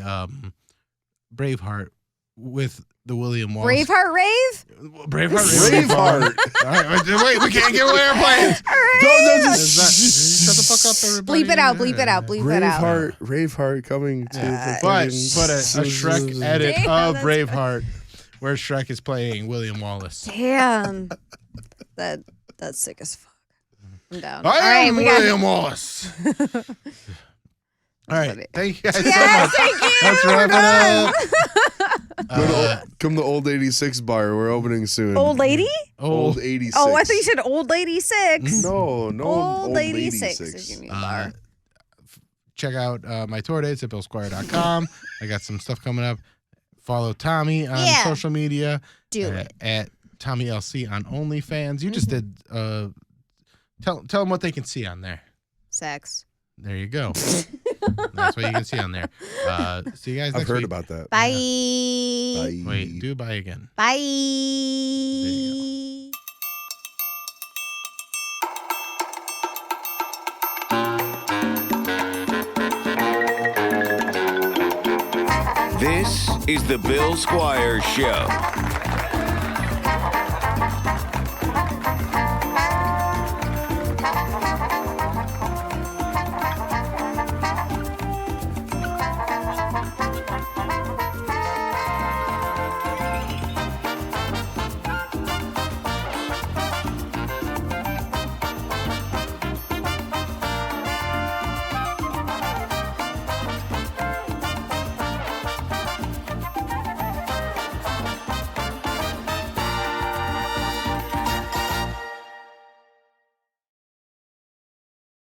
Braveheart with the William Wallace. Braveheart rave? Braveheart. Braveheart. All right, wait, we can't give away our plans. All right. Shut the fuck up, everybody. Bleep it out, bleep it out, bleep it out. Braveheart coming to the But fucking- a Shrek edit Damn, of that's Braveheart where Shrek is playing William Wallace. Damn. That's sick as fuck. I'm down. I All right, am we got William Wallace. All right, funny. thank you guys Yes, so much. thank you. Let's We're wrap it done. up. Come to Old 86 bar. We're opening soon. Old lady? Old 86. Oh, I thought you said old lady 6. No, Old lady 6 is your new bar. Check out my tour dates at billsquire.com. I got some stuff coming up. Follow Tommi on Yeah. social media. Do it. At Tommi LC on OnlyFans. You just did. Tell them what they can see on there. Sex. There you go. That's what you can see on there. See you guys next I've heard week. about that. Bye. Bye. Wait, do bye again. Bye. This is the Bill Squire Show.